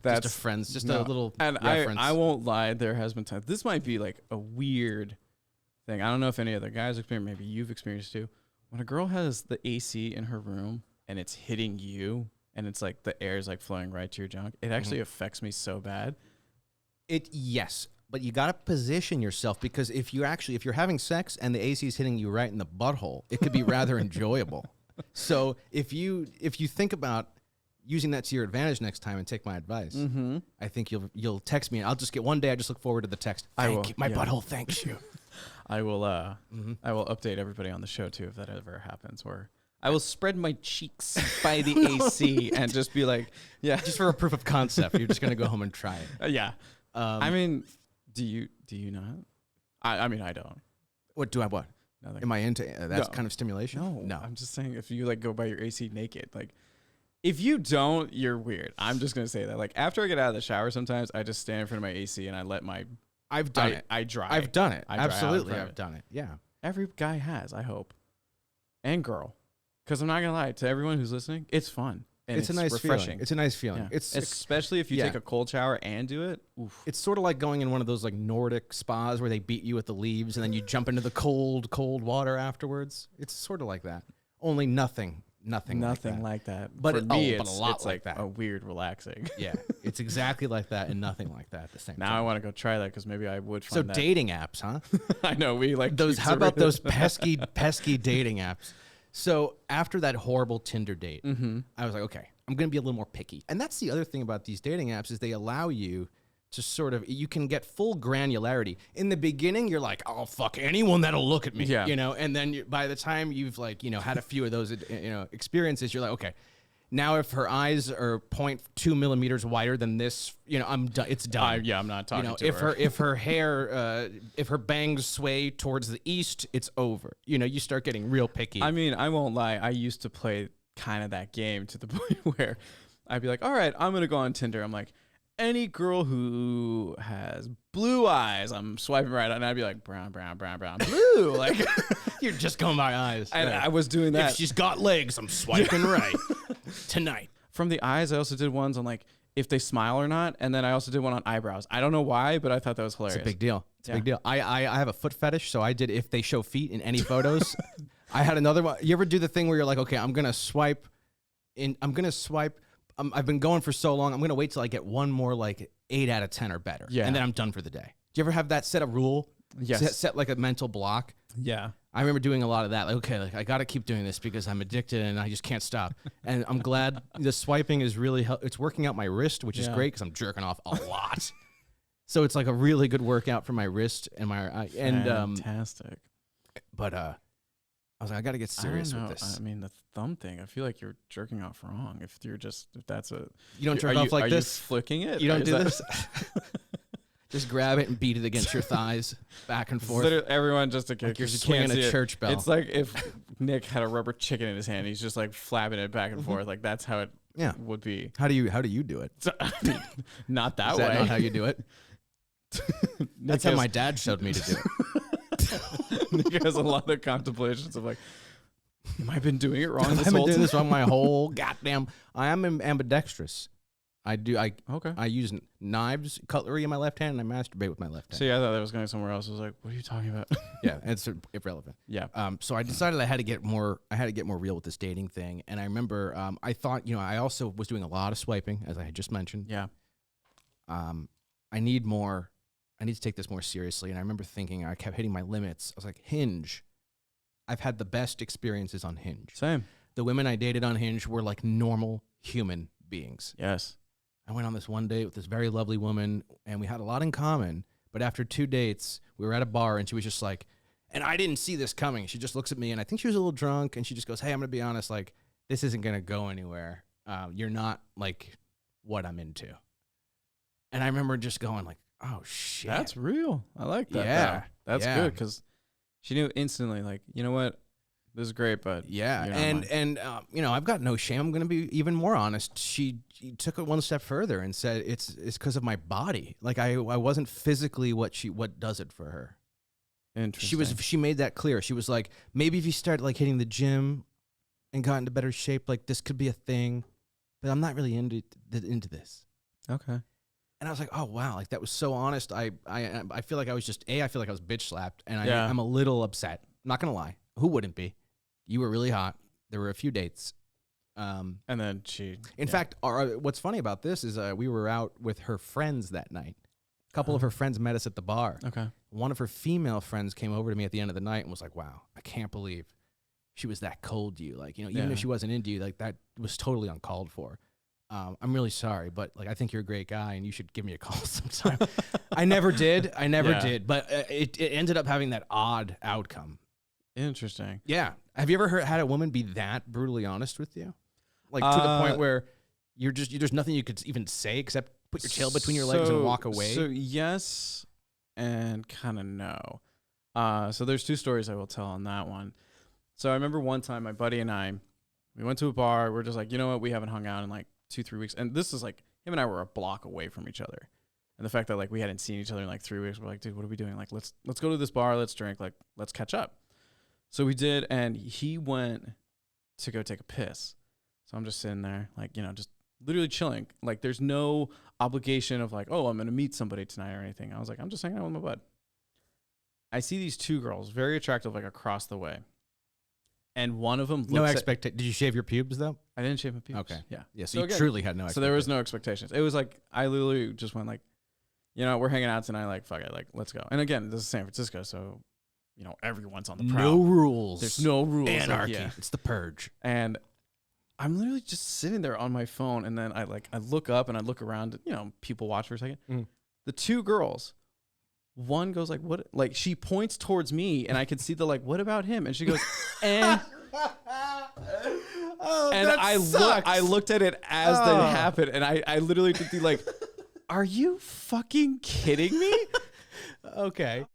that's just a Friends, just a little and reference. I won't lie. There has been times. This might be like a weird thing. I don't know if any other guys experience. Maybe you've experienced too. When a girl has the AC in her room and it's hitting you, and it's like the air is like flowing right to your junk. It actually affects me so bad. Yes. But you got to position yourself, because if you're having sex and the AC is hitting you right in the butthole, it could be rather enjoyable. So if you think about using that to your advantage next time and take my advice, I think you'll text me, and I'll just get one day. I just look forward to the text. My butthole thanks you. I will I will update everybody on the show too if that ever happens, where I will spread my cheeks by the AC and just be like, yeah, just for a proof of concept. You're just gonna go home and try it. Yeah. I mean, do you not? I mean, I don't. What? Nothing. Am I into that kind of stimulation? No. I'm just saying, if you like go by your AC naked, like if you don't, you're weird. I'm just gonna say that. Like after I get out of the shower, sometimes I just stand in front of my AC and I let my I've done it. I dry. I've done it. I dry Absolutely, I've done it. Yeah. Every guy has, I hope, and girl, because I'm not gonna lie to everyone who's listening. It's fun. And it's a nice refreshing. Feeling. It's a nice feeling. Yeah. It's especially if you take a cold shower and do it. Oof. It's sort of like going in one of those like Nordic spas where they beat you with the leaves and then you jump into the cold water afterwards. It's sort of like that. Only nothing like that. But for me, it's a lot like that. A weird relaxing. Yeah, it's exactly like that and nothing like that at the same time. Now I want to go try that, because maybe I would find that. So dating apps, huh? I know, we like those. How about those pesky dating apps? So after that horrible Tinder date, I was like, okay, I'm going to be a little more picky. And that's the other thing about these dating apps, is they allow you to sort of, you can get full granularity. In the beginning, you're like, I'll fuck anyone that'll look at me, you know? And then by the time you've like, had a few of those, experiences, you're like, okay, now if her eyes are 0.2 millimeters wider than this, I'm done. It's done. I'm not talking to her. If her hair, if her bangs sway towards the east, it's over. You start getting real picky. I mean, I won't lie. I used to play kind of that game to the point where I'd be like, all right, I'm going to go on Tinder. I'm like, any girl who has blue eyes, I'm swiping right on. And I'd be like, brown, blue. Like, you're just going by eyes. And I was doing that. If she's got legs, I'm swiping right tonight. From the eyes, I also did ones on like if they smile or not. And then I also did one on eyebrows. I don't know why, but I thought that was hilarious. It's a big deal. It's a big deal. I have a foot fetish, so I did if they show feet in any photos. I had another one. You ever do the thing where you're like, okay, I'm going to swipe. I've been going for so long. I'm going to wait till I get one more like 8 out of 10 or better. Yeah. And then I'm done for the day. Do you ever have that set a rule? Yes. Set like a mental block? Yeah. I remember doing a lot of that. Like, okay, I got to keep doing this because I'm addicted and I just can't stop. And I'm glad the swiping is really, it's working out my wrist, which is great because I'm jerking off a lot. So it's like a really good workout for my wrist and my, fantastic. But, I was like, I got to get serious with this. I mean, the thumb thing, I feel like you're jerking off wrong. If that's a... You don't jerk off like this? Are you flicking it? You don't do this? Just grab it and beat it against your thighs, back and forth. Literally, everyone just to kick. Like you're swinging a church bell. It's like if Nick had a rubber chicken in his hand. He's just like flapping it back and forth. Like that's how it would be. How do you do it? So, not that way. Is that not how you do it? That's how my dad showed me to do it. Nick has a lot of contemplations of like, have I been doing it wrong? I've been doing this wrong my whole goddamn. I am ambidextrous. I use knives, cutlery in my left hand, and I masturbate with my left hand. See, I thought that was going somewhere else. I was like, what are you talking about? Yeah, it's irrelevant. Yeah. So I decided I had to get more real with this dating thing. And I remember I thought, I also was doing a lot of swiping, as I had just mentioned. Yeah. I need to take this more seriously. And I remember thinking, I kept hitting my limits. I was like, Hinge. I've had the best experiences on Hinge. Same. The women I dated on Hinge were like normal human beings. Yes. I went on this one date with this very lovely woman, and we had a lot in common. But after 2 dates, we were at a bar, and she was just like, and I didn't see this coming. She just looks at me, and I think she was a little drunk, and she just goes, hey, I'm going to be honest, like, this isn't going to go anywhere. You're not, like, what I'm into. And I remember just going like, oh shit. That's real. I like that. Yeah. Though. That's Yeah. good because she knew instantly, like, you know what? This is great, but Yeah, you're not mine. and you know, I've got no shame. I'm going to be even more honest. She took it one step further and said it's because of my body. Like I wasn't physically what does it for her. Interesting. She made that clear. She was like, maybe if you start like hitting the gym and got into better shape, like this could be a thing, but I'm not really into this. Okay. And I was like, oh wow, like that was so honest. I feel like I was I feel like I was bitch slapped, and Yeah. I'm a little upset. I'm not gonna lie. Who wouldn't be? You were really hot. There were a few dates. And then she. In fact, what's funny about this is we were out with her friends that night. A couple of her friends met us at the bar. Okay. One of her female friends came over to me at the end of the night and was like, wow, I can't believe she was that cold to you. Like, you know, even if she wasn't into you, like that was totally uncalled for. I'm really sorry, but like I think you're a great guy and you should give me a call sometime. I never did, but it ended up having that odd outcome. Interesting. Yeah. Have you ever had a woman be that brutally honest with you? Like to the point where there's nothing you could even say except put your tail between your legs and walk away? So yes and kind of no. So there's two stories I will tell on that one. So I remember one time my buddy and I, we went to a bar. We're just like, you know what? We haven't hung out in like 2-3 weeks. And this is like, him and I were a block away from each other. And the fact that like we hadn't seen each other in like 3 weeks, we're like, dude, what are we doing? Like, let's go to this bar. Let's drink. Like, let's catch up. So we did, and he went to go take a piss. So I'm just sitting there, like, you know, just literally chilling. Like, there's no obligation of like, oh, I'm going to meet somebody tonight or anything. I was like, I'm just hanging out with my bud. I see these two girls, very attractive, like across the way. And one of them looks no expectation. Did you shave your pubes, though? I didn't shave my pubes. Okay. Yeah. Yeah, so you truly had no expectations. So there was no expectations. It was like, I literally just went like, you know, we're hanging out tonight. Like, fuck it. Like, let's go. And again, this is San Francisco, so... You know, everyone's on the prowl. No rules. There's no rules. Anarchy. Like, yeah. It's the purge. And I'm literally just sitting there on my phone, and then I look up and I look around. You know, people watch for a second. Mm. The two girls, one goes like, "What?" Like she points towards me, and I can see the like, "What about him?" And she goes, "And." Oh, and that I looked at it as that happened, and I literally did the like, "Are you fucking kidding me?" Okay.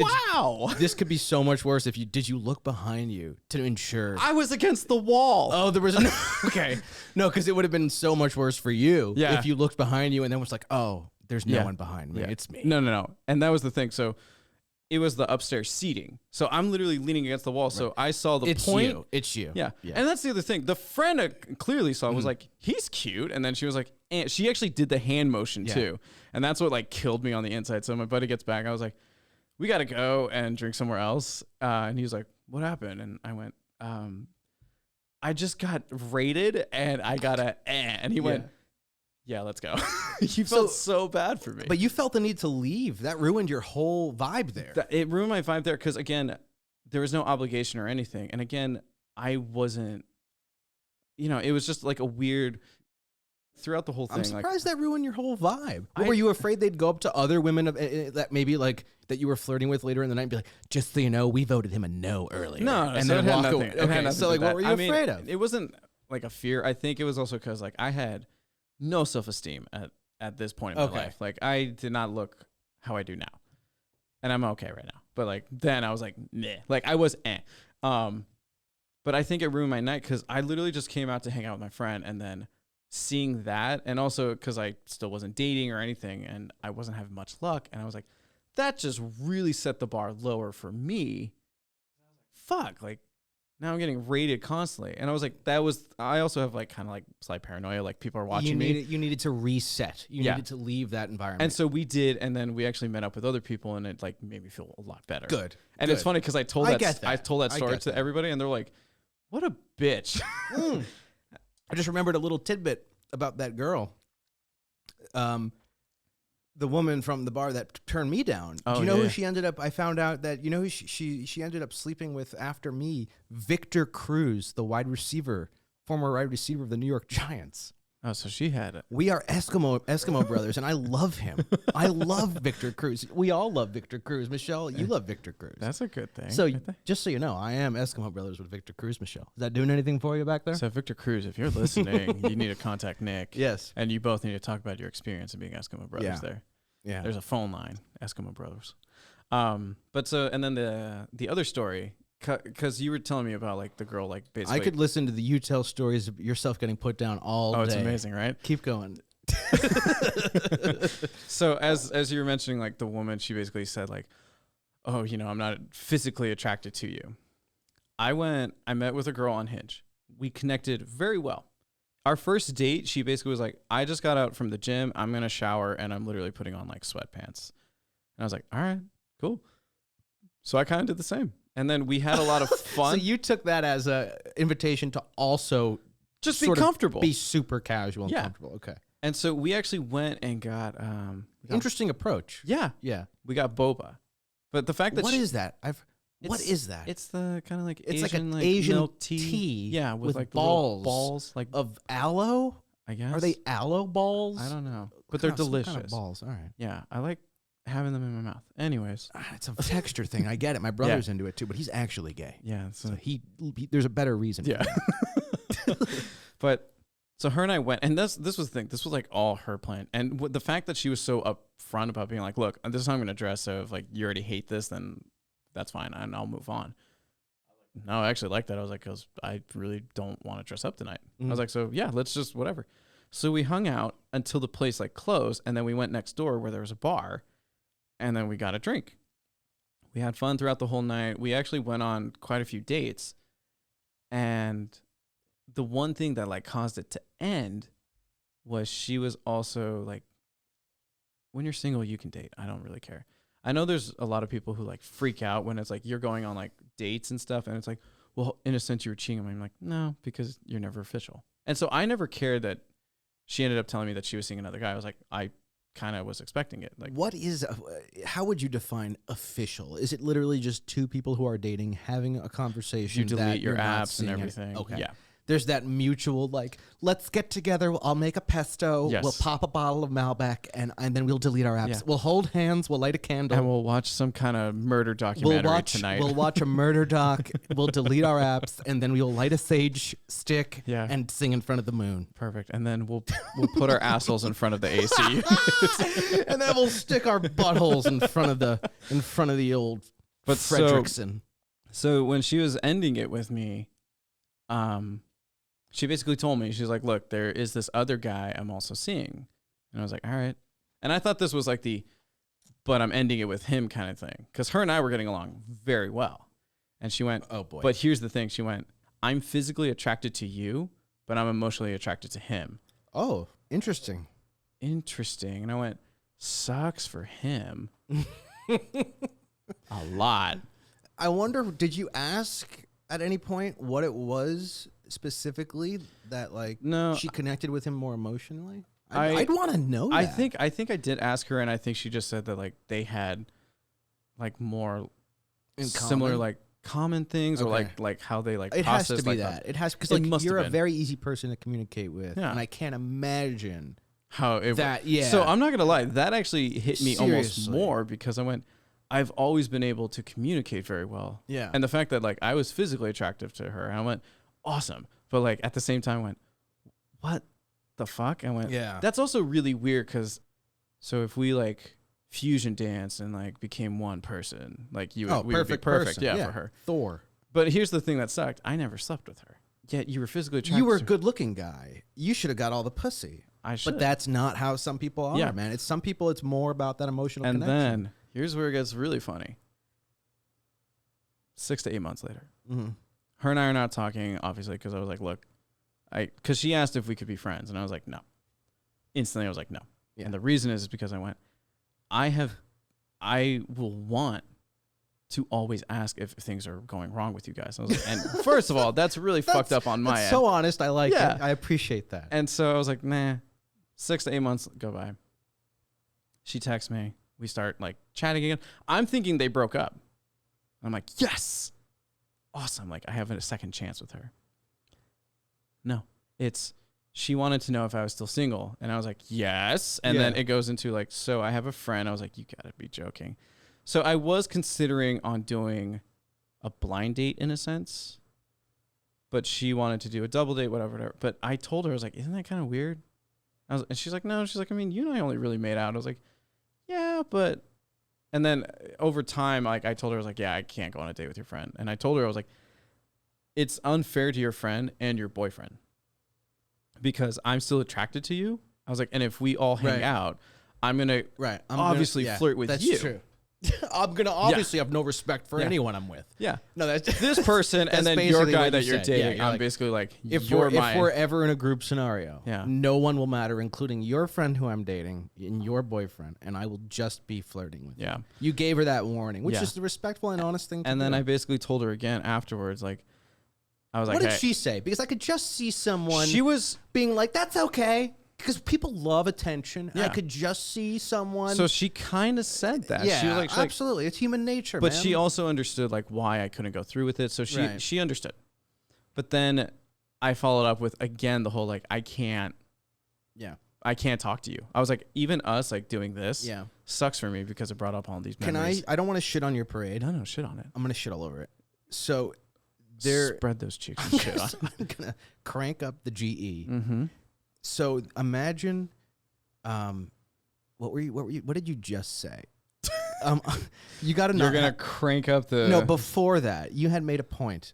Wow. This could be so much worse if did you look behind you to ensure? I was against the wall. Oh, there was no. Okay. No, because it would have been so much worse for you if you looked behind you and then was like, oh, there's no one behind me. It's me. No. And that was the thing. So it was the upstairs seating. So I'm literally leaning against the wall. Right. So I saw the point. It's you. Yeah. And that's the other thing. The friend clearly saw was like, he's cute. And then she was like, and she actually did the hand motion too. And that's what like killed me on the inside. So my buddy gets back. I was like, we got to go and drink somewhere else. And he was like, what happened? And I went, I just got raided and I got and he went, yeah, let's go. He felt so bad for me. But you felt the need to leave. That ruined your whole vibe there. It ruined my vibe there because, again, there was no obligation or anything. And again, I wasn't, you know, it was just like a weird... Throughout the whole thing, I'm surprised that ruined your whole vibe. Were you afraid they'd go up to other women that maybe like that you were flirting with later in the night and be like, just so you know, we voted him a no earlier. No, and so then it had walk nothing. away. It had nothing so like, what were you afraid of? It wasn't like a fear. I think it was also because like I had no self-esteem at this point in my life. Like I did not look how I do now, and I'm okay right now. But like then I was like, meh. Like I was But I think it ruined my night because I literally just came out to hang out with my friend and then. Seeing that, and also because I still wasn't dating or anything, and I wasn't having much luck, and I was like, that just really set the bar lower for me. Fuck, like now I'm getting rated constantly, and I was like, I also have like kind of like slight paranoia, like people are watching me. You needed to reset. You needed to leave that environment, and so we did, and then we actually met up with other people, and it like made me feel a lot better. Good, and it's funny because I told that story to that. everybody, and they're like, what a bitch. I just remembered a little tidbit about that girl. The woman from the bar that turned me down. Do you know who she ended up? I found out that you know who she ended up sleeping with after me. Victor Cruz, the former wide receiver of the New York Giants. Oh, so she had it. We are Eskimo brothers, and I love him. I love Victor Cruz. We all love Victor Cruz. Michelle, you love Victor Cruz. That's a good thing. So just so you know, I am Eskimo brothers with Victor Cruz, Michelle. Is that doing anything for you back there? So Victor Cruz, if you're listening, you need to contact Nick. Yes. And you both need to talk about your experience of being Eskimo brothers there. Yeah. There's a phone line, Eskimo brothers. But so, and then the other story, because you were telling me about like the girl, like basically. I could listen to the you tell stories of yourself getting put down all day. Oh, it's amazing, right? Keep going. So as you were mentioning, like the woman, she basically said like, oh, I'm not physically attracted to you. I met with a girl on Hinge. We connected very well. Our first date, she basically was like, I just got out from the gym. I'm going to shower and I'm literally putting on like sweatpants. And I was like, all right, cool. So I kind of did the same. And then we had a lot of fun. So you took that as a invitation to also just be comfortable. Be super casual and comfortable. Okay. And so we actually went and got interesting approach. Yeah. Yeah. We got boba. But the fact that what is that? What is that? It's the kind of like it's Asian, like an Asian milk tea. Yeah, with like balls like of aloe. I guess. Are they aloe balls? I don't know, but they're delicious. Kind of balls. All right. Yeah, I like having them in my mouth. Anyways, it's a texture thing. I get it. My brother's into it too, but he's actually gay. Yeah, so he there's a better reason. Yeah. But so her and I went, and this was the thing. This was like all her plan, and the fact that she was so upfront about being like, "Look, this is how I'm going to dress. So if like you already hate this, then that's fine, and I'll move on." No, I actually like that. I was like, because I really don't want to dress up tonight. I was like, so yeah, let's just whatever. So we hung out until the place like closed, and then we went next door where there was a bar, and then we got a drink. We had fun throughout the whole night. We actually went on quite a few dates, and the one thing that like caused it to end was she was also like, when you're single, you can date. I don't really care. I know there's a lot of people who like freak out when it's like you're going on like dates and stuff, and it's like, well, in a sense you were cheating. I'm like, no, because you're never official. And so I never cared that she ended up telling me that she was seeing another guy. I was like, I kind of was expecting it. Like, how would you define official? Is it literally just two people who are dating having a conversation? You delete your apps and everything. Okay. Yeah. There's that mutual, like, let's get together. I'll make a pesto. Yes. We'll pop a bottle of Malbec, and then we'll delete our apps. Yeah. We'll hold hands. We'll light a candle. And we'll watch some kind of murder documentary tonight. We'll watch a murder doc. We'll delete our apps, and then we'll light a sage stick and sing in front of the moon. Perfect. And then we'll put our assholes in front of the AC. And then we'll stick our buttholes in front of the old Fredrickson. So when she was ending it with me, she basically told me, she's like, look, there is this other guy I'm also seeing. And I was like, all right. And I thought this was like but I'm ending it with him kind of thing. Because her and I were getting along very well. And she went, oh boy. But here's the thing. She went, I'm physically attracted to you, but I'm emotionally attracted to him. Oh, interesting. Interesting. And I went, sucks for him. A lot. I wonder, did you ask at any point what it was specifically that like she connected with him more emotionally? I'd want to know that. I think I did ask her, and I think she just said that like they had like more similar like common things, or like how they like it process. Has to be like that. It has, because like you're a very easy person to communicate with, and I can't imagine how it that. Yeah. So I'm not gonna lie, that actually hit me almost more, because I went, I've always been able to communicate very well. Yeah. And the fact that like I was physically attractive to her, and I went, awesome. But like at the same time I went, what the fuck? I went, yeah. That's also really weird, because so if we like fusion dance and like became one person, like we would be perfect person. Yeah, for her. Thor. But here's the thing that sucked. I never slept with her. Yet you were physically attracted. You were a good looking guy. You should have got all the pussy. I should. But that's not how some people are, man. It's some people it's more about that emotional connection. And then here's where it gets really funny. 6 to 8 months later. Mm-hmm. Her and I are not talking, obviously, because I was like, look, because she asked if we could be friends, and I was like, no. Instantly, I was like, no. Yeah. And the reason is because I went, I will want to always ask if things are going wrong with you guys. I was like, and first of all, that's really fucked up on my end. So honest, I like it. I appreciate that. And so I was like, nah. 6 to 8 months go by. She texts me. We start like chatting again. I'm thinking they broke up. I'm like, yes. Awesome. Like I have a second chance with her. No, it's she wanted to know if I was still single. And I was like, yes. And then it goes into like, so I have a friend. I was like, you gotta be joking. So I was considering on doing a blind date in a sense, but she wanted to do a double date, whatever. But I told her, I was like, isn't that kind of weird? And she's like, no. She's like, I mean, you and I only really made out. I was like, yeah, but. And then over time, like I told her, I was like, yeah, I can't go on a date with your friend. And I told her, I was like, it's unfair to your friend and your boyfriend because I'm still attracted to you. I was like, and if we all hang out, I'm going to obviously flirt with you. That's true. I'm going to obviously have no respect for anyone I'm with. Yeah. No, that's this person and then your guy that you're dating. Yeah, I'm basically like, if we're ever in a group scenario, Yeah. no one will matter, including your friend who I'm dating and your boyfriend, and I will just be flirting with you. You gave her that warning, which is the respectful and honest thing to do. And then I basically told her again afterwards, like, I was like, what did she say? Because I could just see someone she was being like, that's okay. Because people love attention. Yeah. I could just see someone. So she kind of said that. Yeah, she was like, absolutely. It's human nature, but man. she also understood like why I couldn't go through with it. So she understood. But then I followed up with again the whole like I can't talk to you. I was like, even us like doing this sucks for me because it brought up all these memories. I don't want to shit on your parade. No, shit on it. I'm gonna shit all over it. So spread those cheeks and shit on. I'm gonna crank up the GE. Mm-hmm. So imagine, what did you just say? You got to know. You're gonna crank up the. No, before that, you had made a point.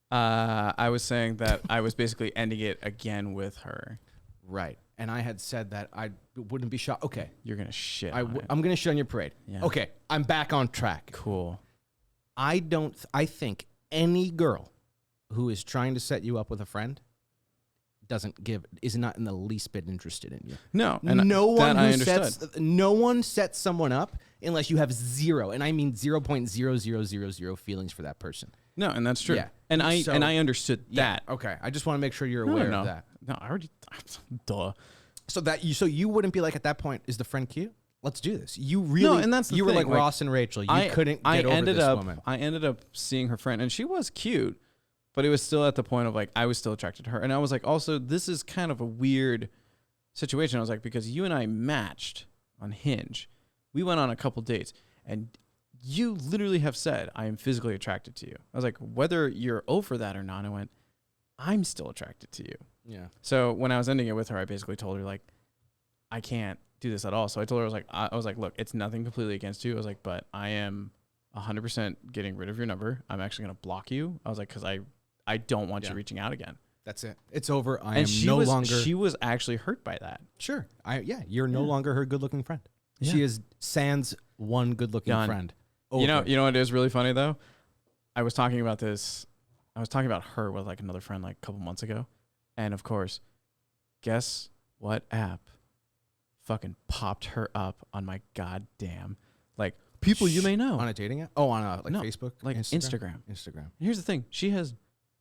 I was saying that I was basically ending it again with her. Right, and I had said that I wouldn't be shocked. Okay, you're gonna shit. I'm gonna shit on your parade. Yeah. Okay, I'm back on track. Cool. I think any girl who is trying to set you up with a friend is not in the least bit interested in you. No, and no one sets someone up unless you have zero, and I mean 0.0000 feelings for that person. No, and that's true. Yeah. And I understood that. Okay, I just want to make sure you're aware of that. No, I already. Duh. So you wouldn't be like at that point, is the friend cute? Let's do this. You really, and that's the you thing. were like Ross and Rachel. You couldn't get over this woman. I ended up seeing her friend, and she was cute. But it was still at the point of like, I was still attracted to her. And I was like, also, this is kind of a weird situation. I was like, because you and I matched on Hinge. We went on a couple dates. And you literally have said, I am physically attracted to you. I was like, whether you're over that or not, I went, I'm still attracted to you. Yeah. So when I was ending it with her, I basically told her, like, I can't do this at all. So I told her, I was like, look, it's nothing completely against you. I was like, but I am 100% getting rid of your number. I'm actually going to block you. I was like, because I don't want you reaching out again. That's it. It's over. She was actually hurt by that. Sure. You're no longer her good-looking friend. Yeah. She is sans one good-looking friend. Over. You know what is really funny though? I was talking about her with like another friend like a couple months ago. And of course, guess what app fucking popped her up on my goddamn like people you may know. On a dating app? Oh, on Facebook? Like Instagram. Instagram. Here's the thing. She has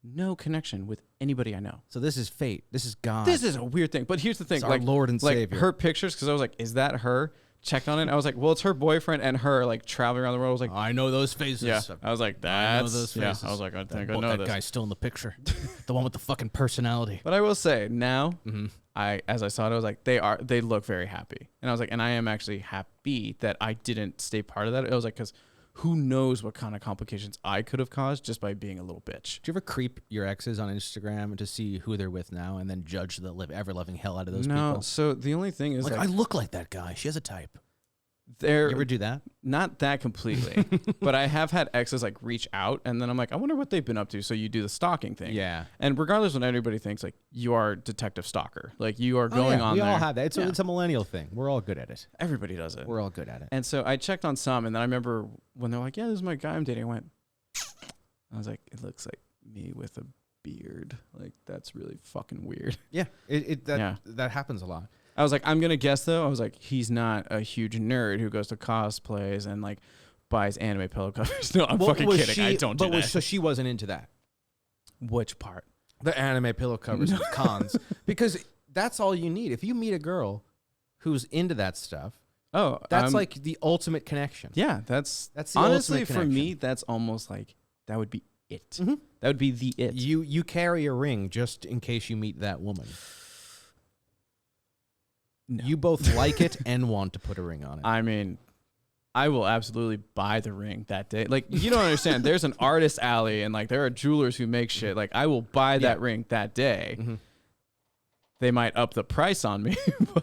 no connection with anybody I know. So this is fate. This is God. This is a weird thing. But here's the thing. It's our Lord and Savior. Her pictures, because I was like, is that her? Checked on it. I was like, well, it's her boyfriend and her like traveling around the world. I was like, I know those faces. Yeah. I was like, that's. I know those faces. Yeah. I was like, I think I know that guy's still in the picture. The one with the fucking personality. But I will say now, as I saw it, I was like, they look very happy. And I was like, and I am actually happy that I didn't stay part of that. I was like, because who knows what kind of complications I could have caused just by being a little bitch. Do you ever creep your exes on Instagram to see who they're with now and then judge the ever-loving hell out of those people? No, so the only thing is... Like, I look like that guy. She has a type. You ever do that? Not that completely. But I have had exes like reach out and then I'm like, I wonder what they've been up to. So you do the stalking thing. Yeah. And regardless of what anybody thinks, like you are detective stalker. Like you are going on we there. all have that. It's a millennial thing. We're all good at it. Everybody does it. We're all good at it. And so I checked on some and then I remember when they're like, yeah, this is my guy I'm dating. I was like, it looks like me with a beard. Like that's really fucking weird. Yeah. That happens a lot. I was like, I'm going to guess, though. I was like, he's not a huge nerd who goes to cosplays and, like, buys anime pillow covers. No, I'm fucking kidding. I don't do that. So she wasn't into that? Which part? The anime pillow covers and cons. Because that's all you need. If you meet a girl who's into that stuff, that's like the ultimate connection. Yeah, that's the honestly, ultimate connection. For me, that's almost like, that would be it. Mm-hmm. That would be the it. You carry a ring just in case you meet that woman. No. You both like it and want to put a ring on it. I mean, I will absolutely buy the ring that day. Like, you don't understand. There's an artist alley, and like there are jewelers who make shit. Like, I will buy that ring that day. Mm-hmm. They might up the price on me,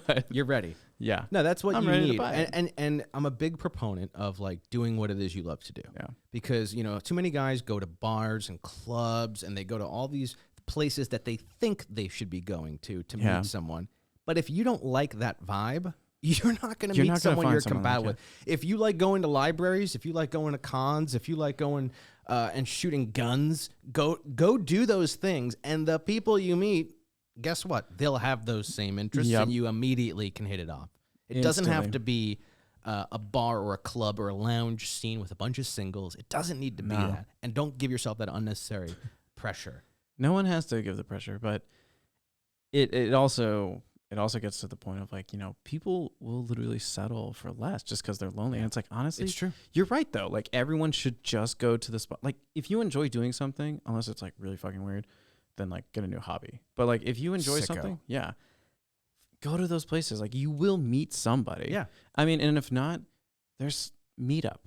but You're ready. yeah. No, that's what I'm you ready to need. buy it. And I'm a big proponent of like doing what it is you love to do. Yeah. Because, you know, too many guys go to bars and clubs and they go to all these places that they think they should be going to Yeah. meet someone. But if you don't like that vibe, you're not going to You're meet not gonna someone find you're someone compatible like with. If you like going to libraries, if you like going to cons, if you like going and shooting guns, go do those things. And the people you meet, guess what? They'll have those same interests, Yep. and you immediately can hit it off. It doesn't have Instantly. to be a bar or a club or a lounge scene with a bunch of singles. It doesn't need to be No. that. And don't give yourself that unnecessary pressure. No one has to give the pressure, but it also gets to the point of like, you know, people will literally settle for less just because they're lonely. And it's like, honestly, It's true. you're right though. Like, everyone should just go to the spot. Like, if you enjoy doing something, unless it's like really fucking weird, then like get a new hobby. But like, if you enjoy Sicko. something, yeah, go to those places. Like, you will meet somebody. Yeah. I mean, and if not, there's Meetup.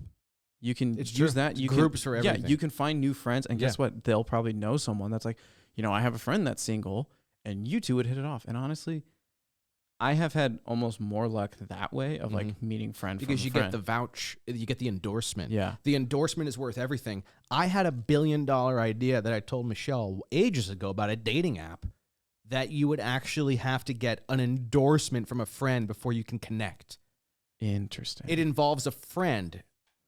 You can It's use true. that. You Groups can, for everything. Yeah, you can find new friends, and guess Yeah. what? They'll probably know someone that's like, you know, I have a friend that's single, and you two would hit it off. And honestly, I have had almost more luck that way of like meeting friend Because from you a friend. get the vouch, you get the endorsement. Yeah. The endorsement is worth everything. I had $1 billion idea that I told Michelle ages ago about a dating app that you would actually have to get an endorsement from a friend before you can connect. Interesting. It involves a friend.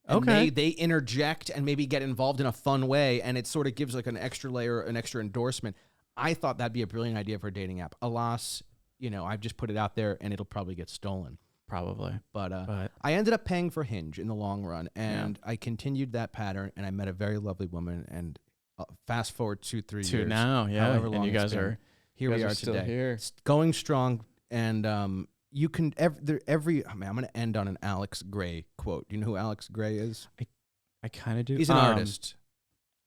And Okay. they interject and maybe get involved in a fun way, and it sort of gives like an extra layer, an extra endorsement. I thought that'd be a brilliant idea for a dating app. Alas, you know, I've just put it out there, and it'll probably get stolen. Probably. But But I ended up paying for Hinge in the long run, and I continued that pattern, and I met a very lovely woman. And fast forward 2-3 to years, now, yeah. however long And you it's guys been, are here you we guys are still today, here. It's going strong. And you can I mean, I'm going to end on an Alex Gray quote. Do you know who Alex Gray is? I kind of do. He's an artist.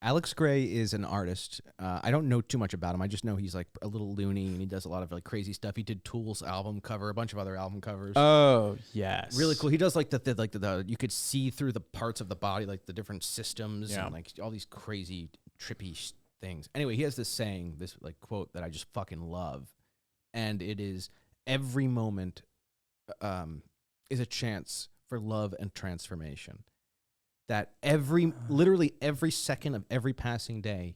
Alex Gray is an artist. I don't know too much about him. I just know he's like a little loony and he does a lot of like crazy stuff. He did Tool's album cover, a bunch of other album covers. Oh yes. Really cool. He does like the you could see through the parts of the body, like the different systems Yeah. and like all these crazy trippy things. Anyway, he has this saying, this like quote that I just fucking love, and it is every moment is a chance for love and transformation. That literally every second of every passing day,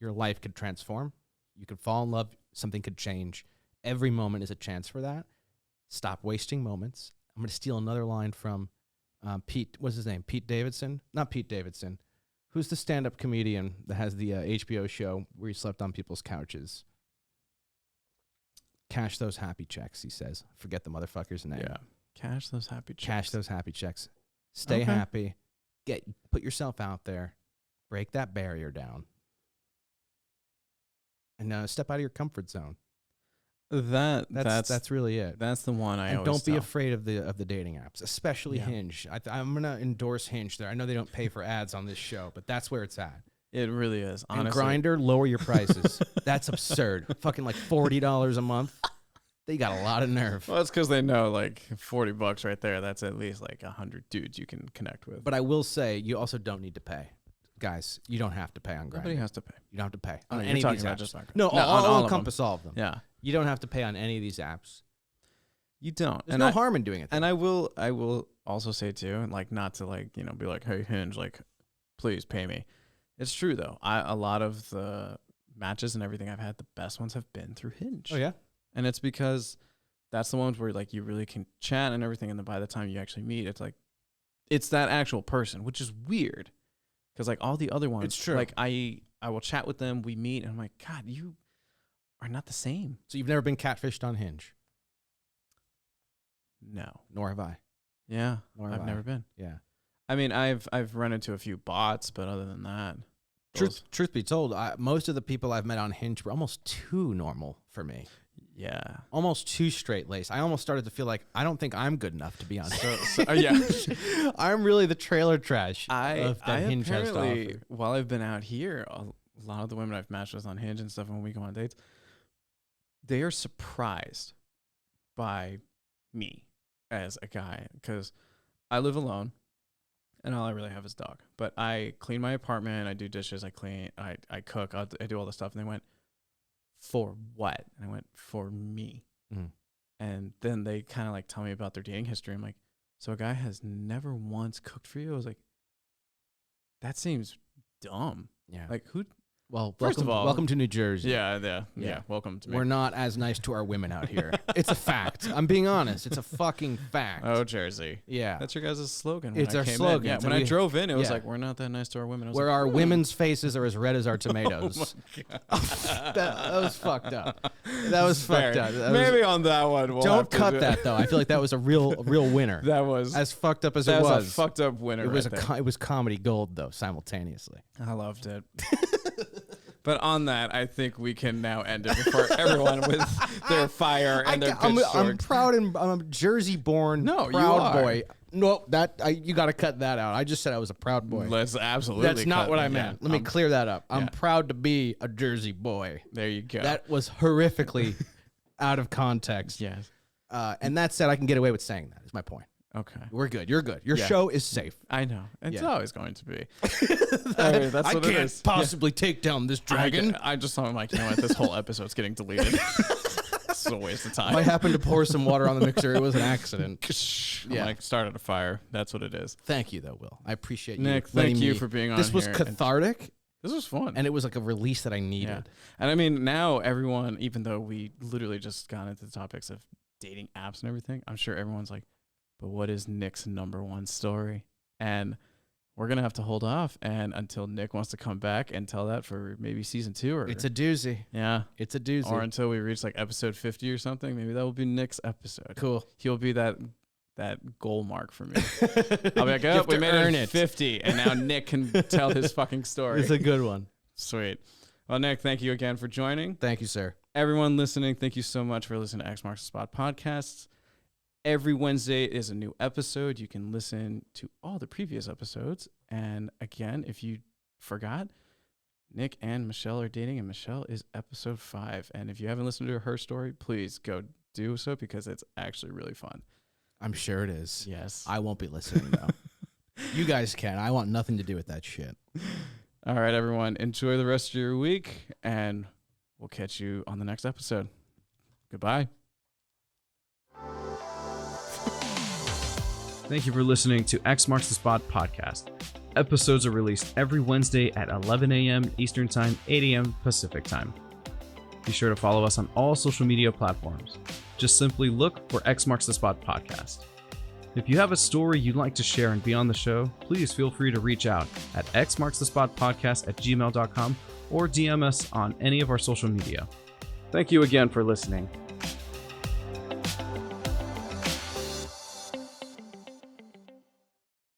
your life could transform. You could fall in love. Something could change. Every moment is a chance for that. Stop wasting moments. I'm going to steal another line from Pete. What's his name? Pete Davidson? Not Pete Davidson. Who's the stand-up comedian that has the HBO show where he slept on people's couches? Cash those happy checks, he says. Forget the motherfucker's name. Yeah. Cash those happy checks. Cash those happy checks. Stay Okay. happy. Put yourself out there. Break that barrier down. And step out of your comfort zone. That's really it. That's the one I And always don't be tell. afraid of the dating apps, especially Yeah. Hinge. I'm gonna endorse Hinge there. I know they don't pay for ads on this show, but that's where it's at. It really is. And Honestly. Grindr, lower your prices. That's absurd. Fucking like $40 a month. They got a lot of nerve. Well, it's because they know like $40 right there. That's at least like 100 dudes you can connect with. But I will say, you also don't need to pay. Guys, you don't have to pay on Grindr. Nobody has to pay. You don't have to pay Oh, on you're any of talking these about apps. just on Grindr. No, No, on I'll all of them. encompass all of them. Yeah, You don't have to pay on any of these apps. you don't. There's no harm in doing it. And I will also say too, and like not to like be like, hey Hinge, like please pay me. It's true though. A lot of the matches and everything I've had, the best ones have been through Hinge. Oh yeah. And it's because that's the ones where like you really can chat and everything, and then by the time you actually meet, it's like it's that actual person, which is weird. Because like all the other ones, It's true. like I will chat with them, we meet, and I'm like, God, you are not the same. So you've never been catfished on Hinge? No. Nor have I. Yeah. Nor have I've I. never been. Yeah. I mean, I've run into a few bots, but other than that, Truth be told, most of the people I've met on Hinge were almost too normal for me. yeah. Almost too straight-laced. I almost started to feel like I don't think I'm good enough to be on Hinge. So yeah. I'm really the trailer trash I of that Hinge has to apparently, offer. while I've been out here, a lot of the women I've matched with on Hinge and stuff when we go on dates, they are surprised by me as a guy because I live alone and all I really have is dog. But I clean my apartment, I do dishes, I cook, I do all the stuff. And they went, for what? And I went, for me. Mm. And then they kind of like tell me about their dating history. I'm like, so a guy has never once cooked for you? I was like, that seems dumb. Yeah. Like who? Well, first of all, welcome to New Jersey. Yeah. Welcome to me. We're not as nice to our women out here. It's a fact. I'm being honest. It's a fucking fact. Oh, Jersey. Yeah. That's your guys' slogan. It's our slogan. Yeah, when I drove in, it was like, we're not that nice to our women. I was Where like, our women's faces are as red as our tomatoes. Oh my God. that was fucked up. That was fucked up. Maybe on that one. We'll don't cut that though. I feel like that was a real winner. That was as fucked up as that it was. Was a fucked up winner. It was right it was comedy gold though simultaneously. I loved it. But on that, I think we can now end it before everyone with their fire and their pitchforks. I'm proud and I'm a Jersey-born proud boy. No, you got to cut that out. I just said I was a proud boy. Let's absolutely. That's not what I meant. Let me clear that up. I'm proud to be a Jersey boy. There you go. That was horrifically out of context. Yes. And that said, I can get away with saying that. Is my point. Okay. We're good. You're good. Your show is safe. I know. It's always going to be. That's what I can't possibly take down this dragon. I just thought, I'm like, you know what? This whole episode's getting deleted. It's a waste of time. I happened to pour some water on the mixer. It was an accident. I'm like, started a fire. That's what it is. Thank you, though, Will. I appreciate you. Nick, thank you for being on This was here. cathartic. This was fun. And it was like a release that I needed. Yeah. And I mean, now everyone, even though we literally just got into the topics of dating apps and everything, I'm sure everyone's like, but what is Nick's #1 story? And we're going to have to hold off and until Nick wants to come back and tell that for maybe season 2 or it's a doozy. Yeah. It's a doozy. Or until we reach like episode 50 or something. Maybe that will be Nick's episode. Cool. He'll be that goal mark for me. I'll be like, oh, we made it 50 and now Nick can tell his fucking story. It's a good one. Sweet. Well, Nick, thank you again for joining. Thank you, sir. Everyone listening, thank you so much for listening to X Marks the Spot podcasts. Every Wednesday is a new episode. You can listen to all the previous episodes. And again, if you forgot, Nick and Michelle are dating, and Michelle is episode 5. And if you haven't listened to her story, please go do so because it's actually really fun. I'm sure it is. Yes. I won't be listening, though. You guys can. I want nothing to do with that shit. All right, everyone. Enjoy the rest of your week, and we'll catch you on the next episode. Goodbye. Thank you for listening to X Marks the Spot podcast. Episodes are released every Wednesday at 11 a.m. Eastern Time, 8 a.m. Pacific Time. Be sure to follow us on all social media platforms. Just simply look for X Marks the Spot podcast. If you have a story you'd like to share and be on the show, please feel free to reach out at xmarksthespotpodcast@gmail.com or DM us on any of our social media. Thank you again for listening.